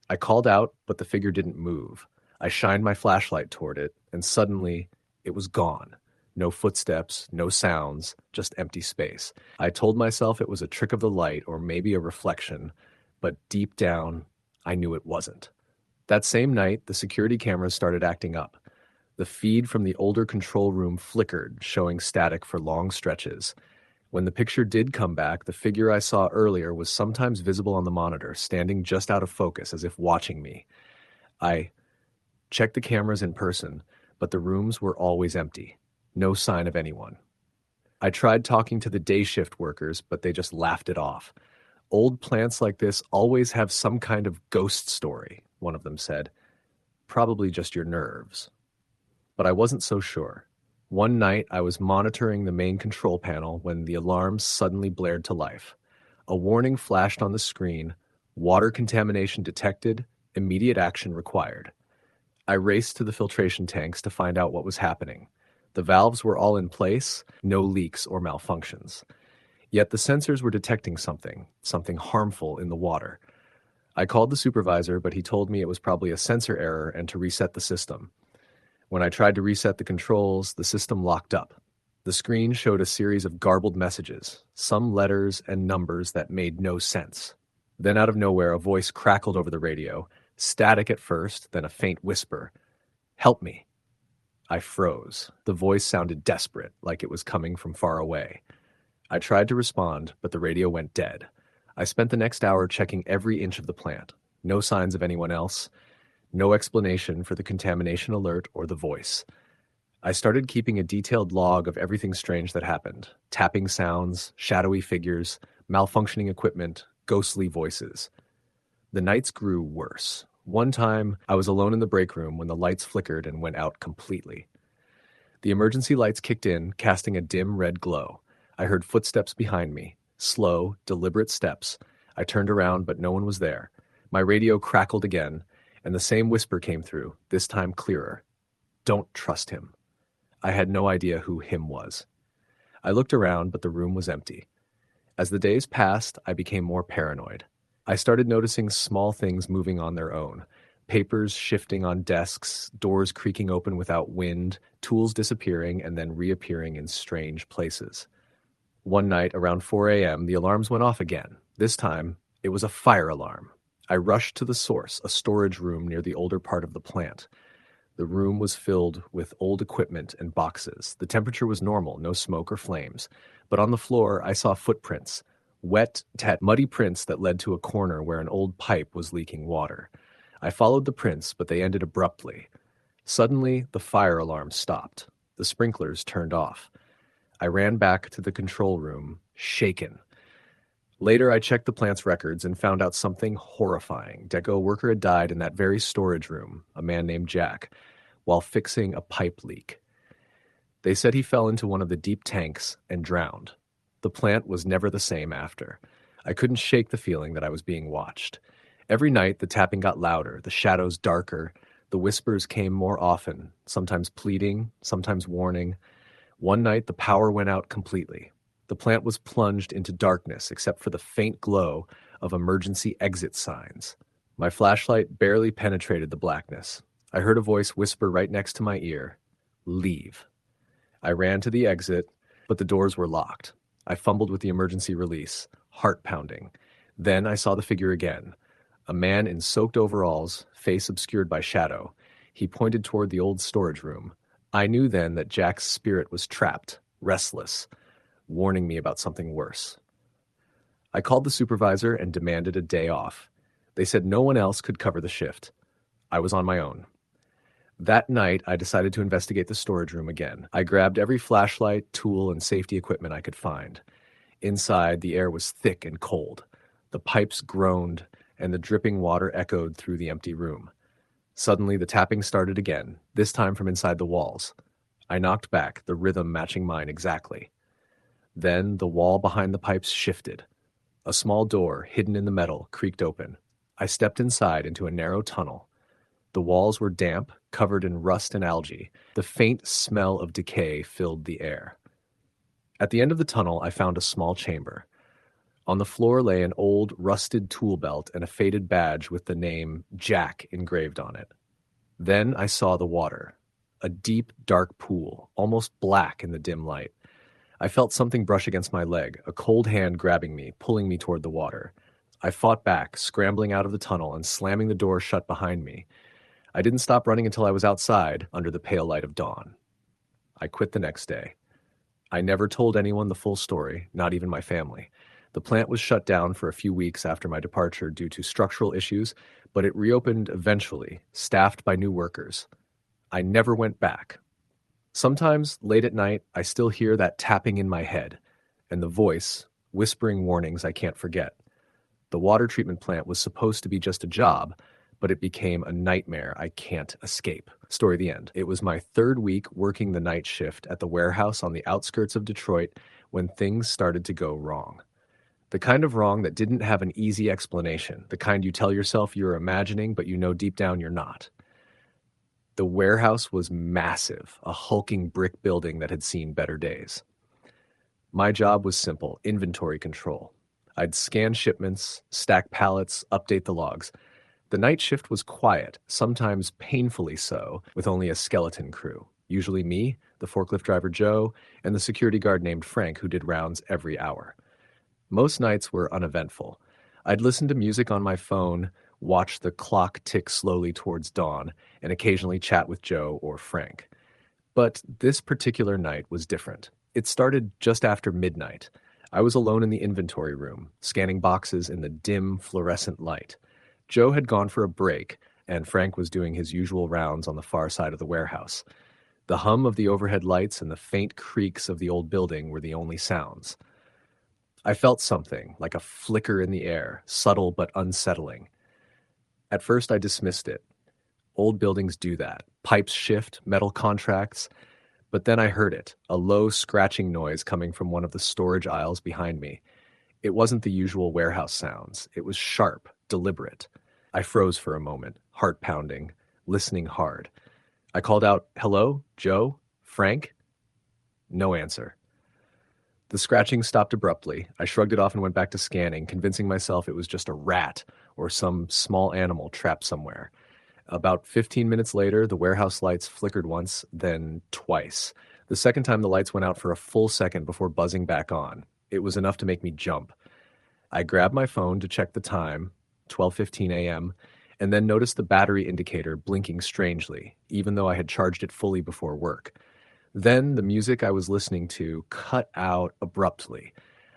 I called out, but the figure didn't move. I shined my flashlight toward it, and suddenly, it was gone. No footsteps, no sounds, just empty space. I told myself it was a trick of the light or maybe a reflection, but deep down, I knew it wasn't. That same night, the security cameras started acting up. The feed from the older control room flickered, showing static for long stretches. When the picture did come back, the figure I saw earlier was sometimes visible on the monitor, standing just out of focus as if watching me. I checked the cameras in person, but the rooms were always empty. No sign of anyone. I tried talking to the day shift workers, but they just laughed it off. Old plants like this always have some kind of ghost story, one of them said. Probably just your nerves. But I wasn't so sure. One night, I was monitoring the main control panel when the alarm suddenly blared to life. A warning flashed on the screen: water contamination detected, immediate action required. I raced to the filtration tanks to find out what was happening. The valves were all in place, no leaks or malfunctions. Yet the sensors were detecting something harmful in the water. I called the supervisor, but he told me it was probably a sensor error and to reset the system. When I tried to reset the controls, the system locked up. The screen showed a series of garbled messages, some letters and numbers that made no sense. Then out of nowhere, a voice crackled over the radio, static at first, then a faint whisper. "Help me." I froze. The voice sounded desperate, like it was coming from far away. I tried to respond, but the radio went dead. I spent the next hour checking every inch of the plant. No signs of anyone else. No explanation for the contamination alert or the voice. I started keeping a detailed log of everything strange that happened. Tapping sounds, shadowy figures, malfunctioning equipment, ghostly voices. The nights grew worse. One time, I was alone in the break room when the lights flickered and went out completely. The emergency lights kicked in, casting a dim red glow. I heard footsteps behind me. Slow, deliberate steps. I turned around, but no one was there. My radio crackled again, and the same whisper came through, this time clearer. "Don't trust him." I had no idea who him was. I looked around, but the room was empty. As the days passed, I became more paranoid. I started noticing small things moving on their own. Papers shifting on desks, doors creaking open without wind, tools disappearing and then reappearing in strange places. One night, around 4 a.m., the alarms went off again. This time, it was a fire alarm. I rushed to the source, a storage room near the older part of the plant. The room was filled with old equipment and boxes. The temperature was normal, no smoke or flames. But on the floor, I saw footprints. Wet, muddy prints that led to a corner where an old pipe was leaking water. I followed the prints, but they ended abruptly. Suddenly, the fire alarm stopped. The sprinklers turned off. I ran back to the control room, shaken. Later, I checked the plant's records and found out something horrifying. Deco worker had died in that very storage room, a man named Jack, while fixing a pipe leak. They said he fell into one of the deep tanks and drowned. The plant was never the same after. I couldn't shake the feeling that I was being watched. Every night, the tapping got louder, the shadows darker, the whispers came more often, sometimes pleading, sometimes warning. One night, the power went out completely. The plant was plunged into darkness except for the faint glow of emergency exit signs. My flashlight barely penetrated the blackness. I heard a voice whisper right next to my ear, "Leave." I ran to the exit, but the doors were locked. I fumbled with the emergency release, heart pounding. Then I saw the figure again. A man in soaked overalls, face obscured by shadow. He pointed toward the old storage room. I knew then that Jack's spirit was trapped, restless, warning me about something worse. I called the supervisor and demanded a day off. They said no one else could cover the shift. I was on my own. That night, I decided to investigate the storage room again. I grabbed every flashlight, tool, and safety equipment I could find. Inside, the air was thick and cold. The pipes groaned, and the dripping water echoed through the empty room. Suddenly, the tapping started again, this time from inside the walls. I knocked back, the rhythm matching mine exactly. Then, the wall behind the pipes shifted. A small door, hidden in the metal, creaked open. I stepped inside into a narrow tunnel. The walls were damp, covered in rust and algae. The faint smell of decay filled the air. At the end of the tunnel, I found a small chamber. On the floor lay an old, rusted tool belt and a faded badge with the name Jack engraved on it. Then I saw the water, a deep, dark pool, almost black in the dim light. I felt something brush against my leg, a cold hand grabbing me, pulling me toward the water. I fought back, scrambling out of the tunnel and slamming the door shut behind me. I didn't stop running until I was outside, under the pale light of dawn. I quit the next day. I never told anyone the full story, not even my family. The plant was shut down for a few weeks after my departure due to structural issues, but it reopened eventually, staffed by new workers. I never went back. Sometimes, late at night, I still hear that tapping in my head, and the voice, whispering warnings I can't forget. The water treatment plant was supposed to be just a job, but it became a nightmare I can't escape. Story the end. It was my third week working the night shift at the warehouse on the outskirts of Detroit when things started to go wrong. The kind of wrong that didn't have an easy explanation, the kind you tell yourself you're imagining, but you know deep down you're not. The warehouse was massive, a hulking brick building that had seen better days. My job was simple, inventory control. I'd scan shipments, stack pallets, update the logs. The night shift was quiet, sometimes painfully so, with only a skeleton crew. Usually me, the forklift driver Joe, and the security guard named Frank who did rounds every hour. Most nights were uneventful. I'd listen to music on my phone, watch the clock tick slowly towards dawn, and occasionally chat with Joe or Frank. But this particular night was different. It started just after midnight. I was alone in the inventory room, scanning boxes in the dim, fluorescent light. Joe had gone for a break, and Frank was doing his usual rounds on the far side of the warehouse. The hum of the overhead lights and the faint creaks of the old building were the only sounds. I felt something, like a flicker in the air, subtle but unsettling. At first I dismissed it. Old buildings do that. Pipes shift, metal contracts. But then I heard it, a low scratching noise coming from one of the storage aisles behind me. It wasn't the usual warehouse sounds. It was sharp, deliberate. I froze for a moment, heart pounding, listening hard. I called out, "Hello, Joe? Frank?" No answer. The scratching stopped abruptly. I shrugged it off and went back to scanning, convincing myself it was just a rat or some small animal trapped somewhere. About 15 minutes later, the warehouse lights flickered once, then twice. The second time, the lights went out for a full second before buzzing back on. It was enough to make me jump. I grabbed my phone to check the time, 12:15 a.m., and then noticed the battery indicator blinking strangely, even though I had charged it fully before work. Then the music I was listening to cut out abruptly.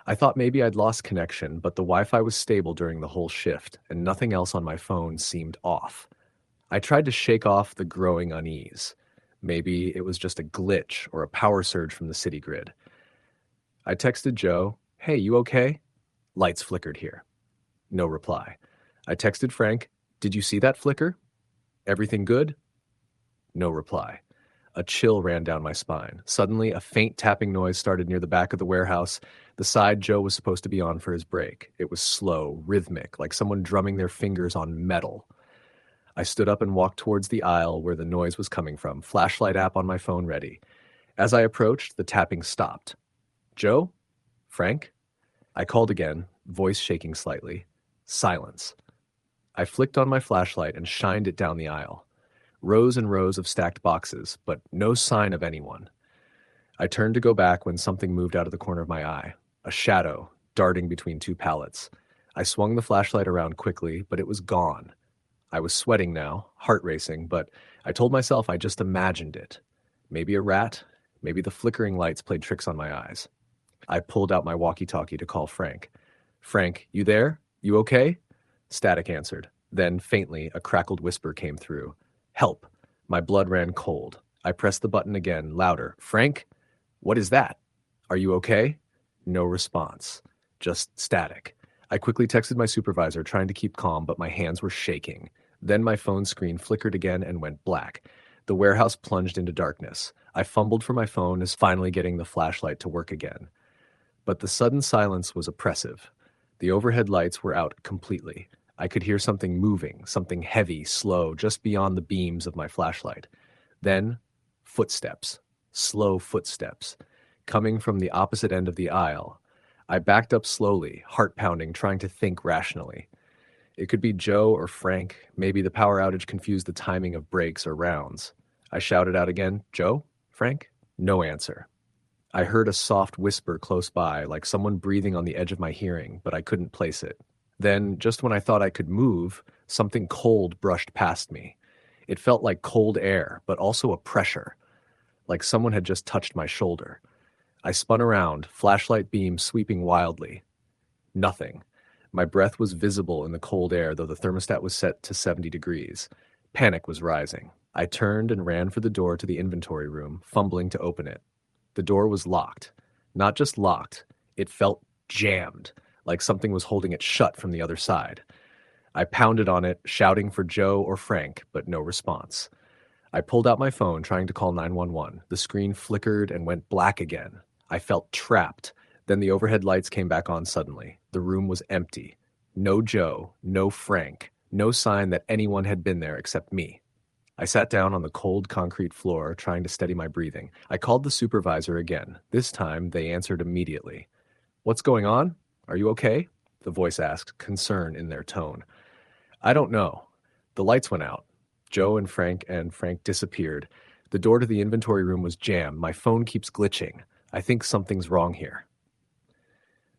I thought maybe I'd lost connection, but the Wi-Fi was stable during the whole shift, and nothing else on my phone seemed off. I tried to shake off the growing unease. Maybe it was just a glitch or a power surge from the city grid. I texted Joe, "Hey, you okay?" Lights flickered here. No reply. I texted Frank, "Did you see that flicker? Everything good?" No reply. A chill ran down my spine. Suddenly, a faint tapping noise started near the back of the warehouse, the side Joe was supposed to be on for his break. It was slow, rhythmic, like someone drumming their fingers on metal. I stood up and walked towards the aisle where the noise was coming from, flashlight app on my phone ready. As I approached, the tapping stopped. "Joe? Frank?" I called again, voice shaking slightly. Silence. I flicked on my flashlight and shined it down the aisle. Rows and rows of stacked boxes, but no sign of anyone. I turned to go back when something moved out of the corner of my eye. A shadow, darting between two pallets. I swung the flashlight around quickly, but it was gone. I was sweating now, heart racing, but I told myself I just imagined it. Maybe a rat, maybe the flickering lights played tricks on my eyes. I pulled out my walkie-talkie to call Frank. "Frank, you there? You okay?" Static answered. Then, faintly, a crackled whisper came through. "Help!" My blood ran cold. I pressed the button again, louder. "Frank? What is that? Are you okay?" No response. Just static. I quickly texted my supervisor, trying to keep calm, but my hands were shaking. Then my phone screen flickered again and went black. The warehouse plunged into darkness. I fumbled for my phone as finally getting the flashlight to work again. But the sudden silence was oppressive. The overhead lights were out completely. I could hear something moving, something heavy, slow, just beyond the beams of my flashlight. Then, footsteps. Slow footsteps. Coming from the opposite end of the aisle. I backed up slowly, heart pounding, trying to think rationally. It could be Joe or Frank. Maybe the power outage confused the timing of breaks or rounds. I shouted out again, "Joe? Frank?" No answer. I heard a soft whisper close by, like someone breathing on the edge of my hearing, but I couldn't place it. Then, just when I thought I could move, something cold brushed past me. It felt like cold air, but also a pressure, like someone had just touched my shoulder. I spun around, flashlight beam sweeping wildly. Nothing. My breath was visible in the cold air, though the thermostat was set to 70 degrees. Panic was rising. I turned and ran for the door to the inventory room, fumbling to open it. The door was locked. Not just locked, it felt jammed, like something was holding it shut from the other side. I pounded on it, shouting for Joe or Frank, but no response. I pulled out my phone, trying to call 911. The screen flickered and went black again. I felt trapped. Then the overhead lights came back on suddenly. The room was empty. No Joe, no Frank, no sign that anyone had been there except me. I sat down on the cold concrete floor, trying to steady my breathing. I called the supervisor again. This time, they answered immediately. "What's going on? Are you okay?" The voice asked, concern in their tone. "I don't know. The lights went out. Joe and Frank disappeared. The door to the inventory room was jammed. My phone keeps glitching. I think something's wrong here."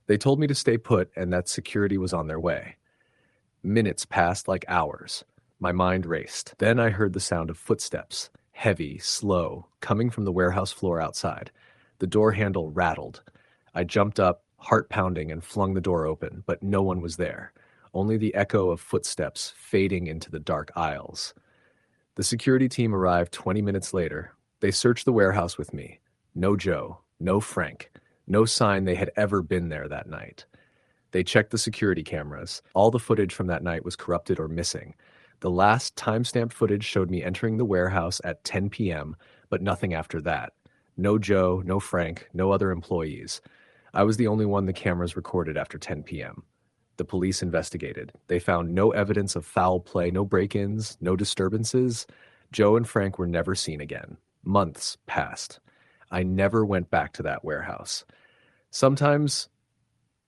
They told me to stay put and that security was on their way. Minutes passed like hours. My mind raced. Then I heard the sound of footsteps, heavy, slow, coming from the warehouse floor outside. The door handle rattled. I jumped up, heart pounding, and flung the door open, but no one was there. Only the echo of footsteps fading into the dark aisles. The security team arrived 20 minutes later. They searched the warehouse with me. No Joe, no Frank, no sign they had ever been there that night. They checked the security cameras. All the footage from that night was corrupted or missing. The last time-stamped footage showed me entering the warehouse at 10 p.m., but nothing after that. No Joe, no Frank, no other employees. I was the only one the cameras recorded after 10 p.m. The police investigated. They found no evidence of foul play, no break-ins, no disturbances. Joe and Frank were never seen again. Months passed. I never went back to that warehouse. Sometimes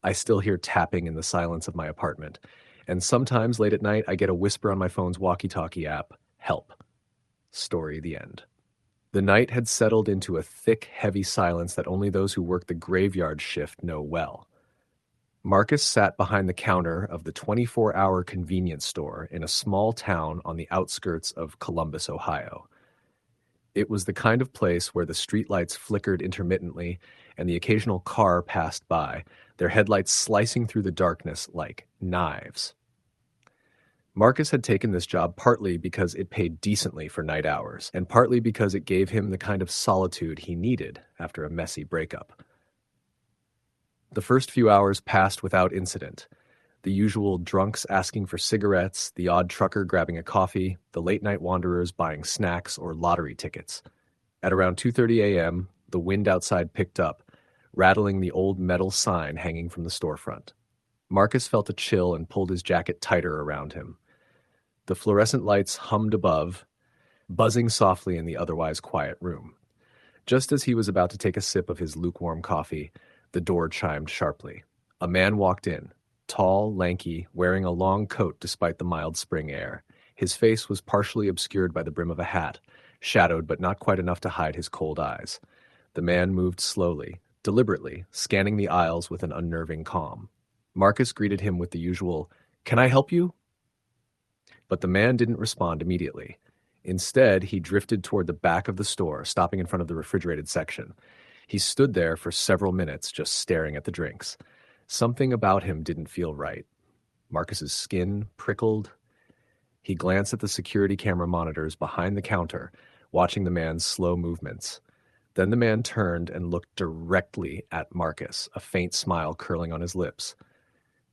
I still hear tapping in the silence of my apartment. And sometimes late at night, I get a whisper on my phone's walkie-talkie app, "Help." Story the end. The night had settled into a thick, heavy silence that only those who work the graveyard shift know well. Marcus sat behind the counter of the 24-hour convenience store in a small town on the outskirts of Columbus, Ohio. It was the kind of place where the streetlights flickered intermittently and the occasional car passed by, their headlights slicing through the darkness like knives. Marcus had taken this job partly because it paid decently for night hours, and partly because it gave him the kind of solitude he needed after a messy breakup. The first few hours passed without incident. The usual drunks asking for cigarettes, the odd trucker grabbing a coffee, the late-night wanderers buying snacks or lottery tickets. At around 2:30 a.m., the wind outside picked up, rattling the old metal sign hanging from the storefront. Marcus felt a chill and pulled his jacket tighter around him. The fluorescent lights hummed above, buzzing softly in the otherwise quiet room. Just as he was about to take a sip of his lukewarm coffee, the door chimed sharply. A man walked in. tall, lanky, wearing a long coat despite the mild spring air. His face was partially obscured by the brim of a hat, shadowed but not quite enough to hide his cold eyes. The man moved slowly, deliberately, scanning the aisles with an unnerving calm. Marcus greeted him with the usual, "Can I help you?" But the man didn't respond immediately. Instead, he drifted toward the back of the store, stopping in front of the refrigerated section. He stood there for several minutes, just staring at the drinks. Something about him didn't feel right. Marcus's skin prickled. He glanced at the security camera monitors behind the counter, watching the man's slow movements. Then the man turned and looked directly at Marcus, a faint smile curling on his lips.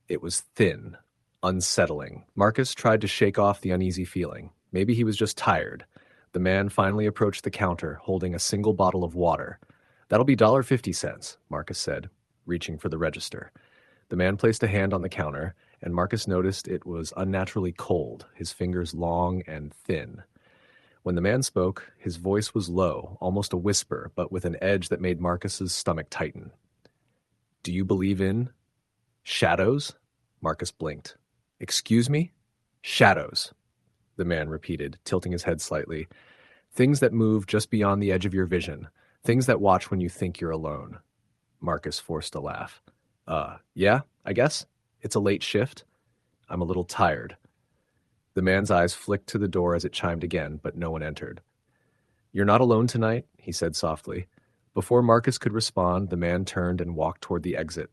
It was thin, unsettling. Marcus tried to shake off the uneasy feeling. Maybe he was just tired. The man finally approached the counter, holding a single bottle of water. "That'll be $1.50, Marcus said, reaching for the register. The man placed a hand on the counter, and Marcus noticed it was unnaturally cold, his fingers long and thin. When the man spoke, his voice was low, almost a whisper, but with an edge that made Marcus's stomach tighten. "Do you believe in shadows?" Marcus blinked. "Excuse me? Shadows," the man repeated, tilting his head slightly. "Things that move just beyond the edge of your vision. Things that watch when you think you're alone." Marcus forced a laugh. Yeah, I guess. It's a late shift. I'm a little tired." The man's eyes flicked to the door as it chimed again, but no one entered. "You're not alone tonight," he said softly. Before Marcus could respond, the man turned and walked toward the exit.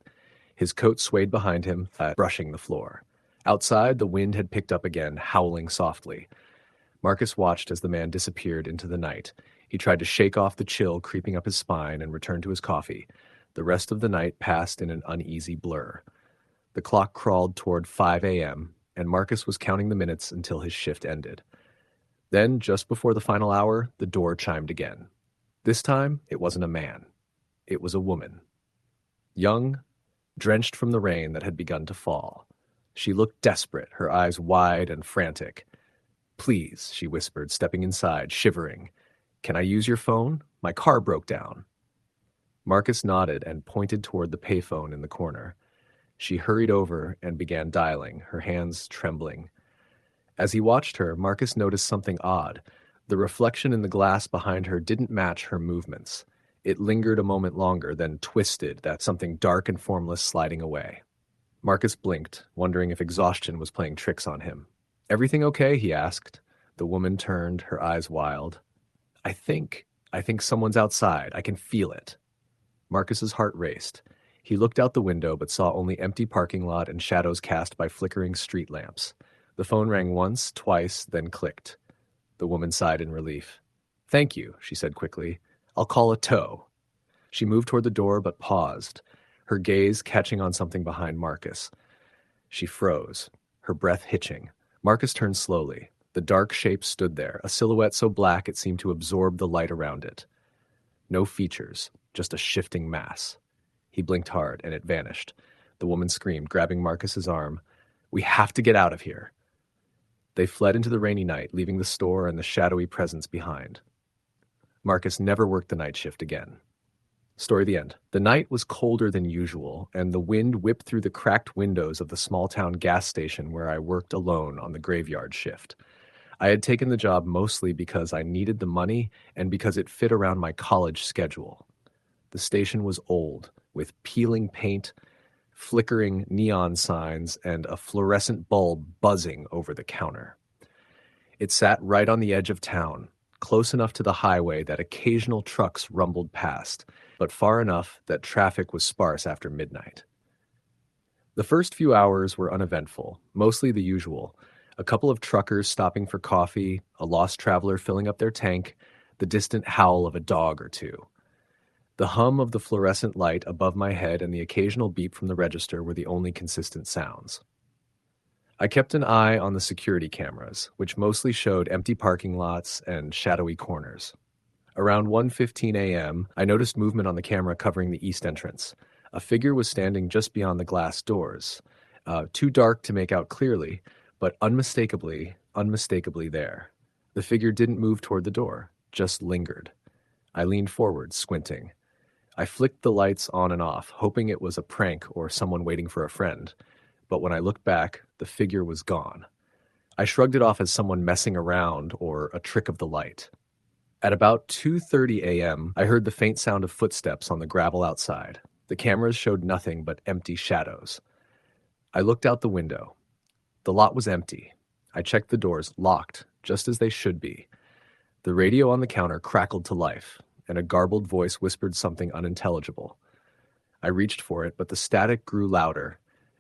His coat swayed behind him, brushing the floor. Outside, the wind had picked up again, howling softly. Marcus watched as the man disappeared into the night. He tried to shake off the chill creeping up his spine and returned to his coffee. The rest of the night passed in an uneasy blur. The clock crawled toward 5 a.m., and Marcus was counting the minutes until his shift ended. Then, just before the final hour, the door chimed again. This time, it wasn't a man. It was a woman. Young, drenched from the rain that had begun to fall. She looked desperate, her eyes wide and frantic. "Please," she whispered, stepping inside, shivering. "Can I use your phone? My car broke down." Marcus nodded and pointed toward the payphone in the corner. She hurried over and began dialing, her hands trembling. As he watched her, Marcus noticed something odd. The reflection in the glass behind her didn't match her movements. It lingered a moment longer, then twisted, that something dark and formless sliding away. Marcus blinked, wondering if exhaustion was playing tricks on him. "Everything okay?" he asked. The woman turned, her eyes wild. I think someone's outside. I can feel it." Marcus's heart raced. He looked out the window but saw only empty parking lot and shadows cast by flickering street lamps. The phone rang once, twice, then clicked. The woman sighed in relief. "Thank you," she said quickly. "I'll call a tow." She moved toward the door but paused, her gaze catching on something behind Marcus. She froze, her breath hitching. Marcus turned slowly. The dark shape stood there, a silhouette so black it seemed to absorb the light around it. No features, just a shifting mass. He blinked hard, and it vanished. The woman screamed, grabbing Marcus's arm. "We have to get out of here." They fled into the rainy night, leaving the store and the shadowy presence behind. Marcus never worked the night shift again. Story the end. The night was colder than usual, and the wind whipped through the cracked windows of the small-town gas station where I worked alone on the graveyard shift. I had taken the job mostly because I needed the money and because it fit around my college schedule. The station was old, with peeling paint, flickering neon signs, and a fluorescent bulb buzzing over the counter. It sat right on the edge of town, close enough to the highway that occasional trucks rumbled past, but far enough that traffic was sparse after midnight. The first few hours were uneventful, mostly the usual. A couple of truckers stopping for coffee, a lost traveler filling up their tank, the distant howl of a dog or two. The hum of the fluorescent light above my head and the occasional beep from the register were the only consistent sounds. I kept an eye on the security cameras, which mostly showed empty parking lots and shadowy corners. Around 1:15 a.m., I noticed movement on the camera covering the east entrance. A figure was standing just beyond the glass doors, too dark to make out clearly, but unmistakably there. The figure didn't move toward the door, just lingered. I leaned forward, squinting. I flicked the lights on and off, hoping it was a prank or someone waiting for a friend. but when I looked back, the figure was gone. I shrugged it off as someone messing around or a trick of the light. At about 2:30 a.m., I heard the faint sound of footsteps on the gravel outside. The cameras showed nothing but empty shadows. I looked out the window. The lot was empty. I checked the doors, locked, just as they should be. The radio on the counter crackled to life, and a garbled voice whispered something unintelligible. I reached for it, but the static grew louder,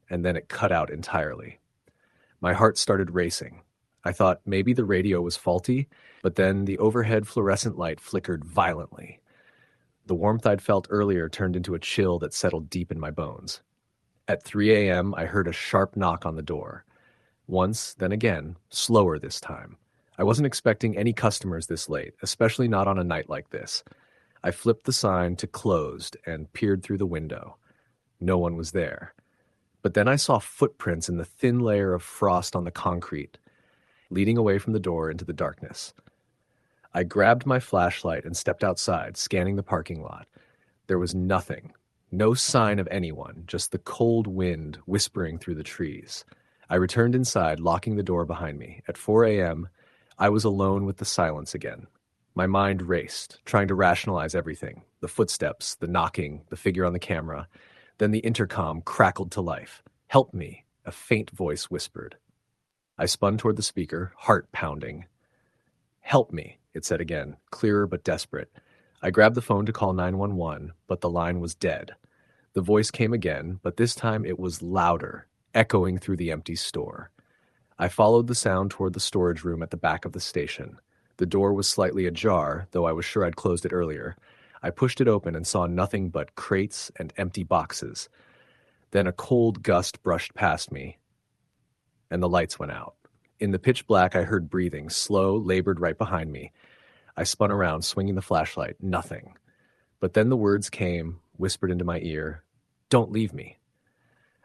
and then it cut out entirely. My heart started racing. I thought maybe the radio was faulty, but then the overhead fluorescent light flickered violently. The warmth I'd felt earlier turned into a chill that settled deep in my bones. At 3 a.m., I heard a sharp knock on the door. Once, then again, slower this time. I wasn't expecting any customers this late, especially not on a night like this. I flipped the sign to closed and peered through the window. No one was there. But then I saw footprints in the thin layer of frost on the concrete, leading away from the door into the darkness. I grabbed my flashlight and stepped outside, scanning the parking lot. There was nothing, no sign of anyone, just the cold wind whispering through the trees. I returned inside, locking the door behind me. At 4 a.m., I was alone with the silence again. My mind raced, trying to rationalize everything. The footsteps, the knocking, the figure on the camera. Then the intercom crackled to life. "Help me," a faint voice whispered. I spun toward the speaker, heart pounding. "Help me," it said again, clearer but desperate. I grabbed the phone to call 911, but the line was dead. The voice came again, but this time it was louder, echoing through the empty store. I followed the sound toward the storage room at the back of the station. The door was slightly ajar, though I was sure I'd closed it earlier. I pushed it open and saw nothing but crates and empty boxes. Then a cold gust brushed past me, and the lights went out. In the pitch black, I heard breathing, slow, labored right behind me. I spun around, swinging the flashlight. Nothing. But then the words came, whispered into my ear, "Don't leave me."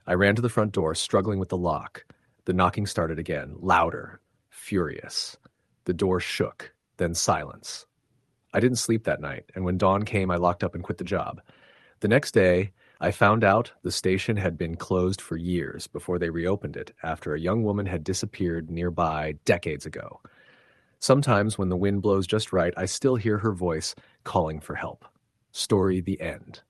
I ran to the front door, struggling with the lock. The knocking started again, louder, furious. The door shook, then silence. I didn't sleep that night, and when dawn came, I locked up and quit the job. The next day, I found out the station had been closed for years before they reopened it after a young woman had disappeared nearby decades ago. Sometimes when the wind blows just right, I still hear her voice calling for help. Story the end.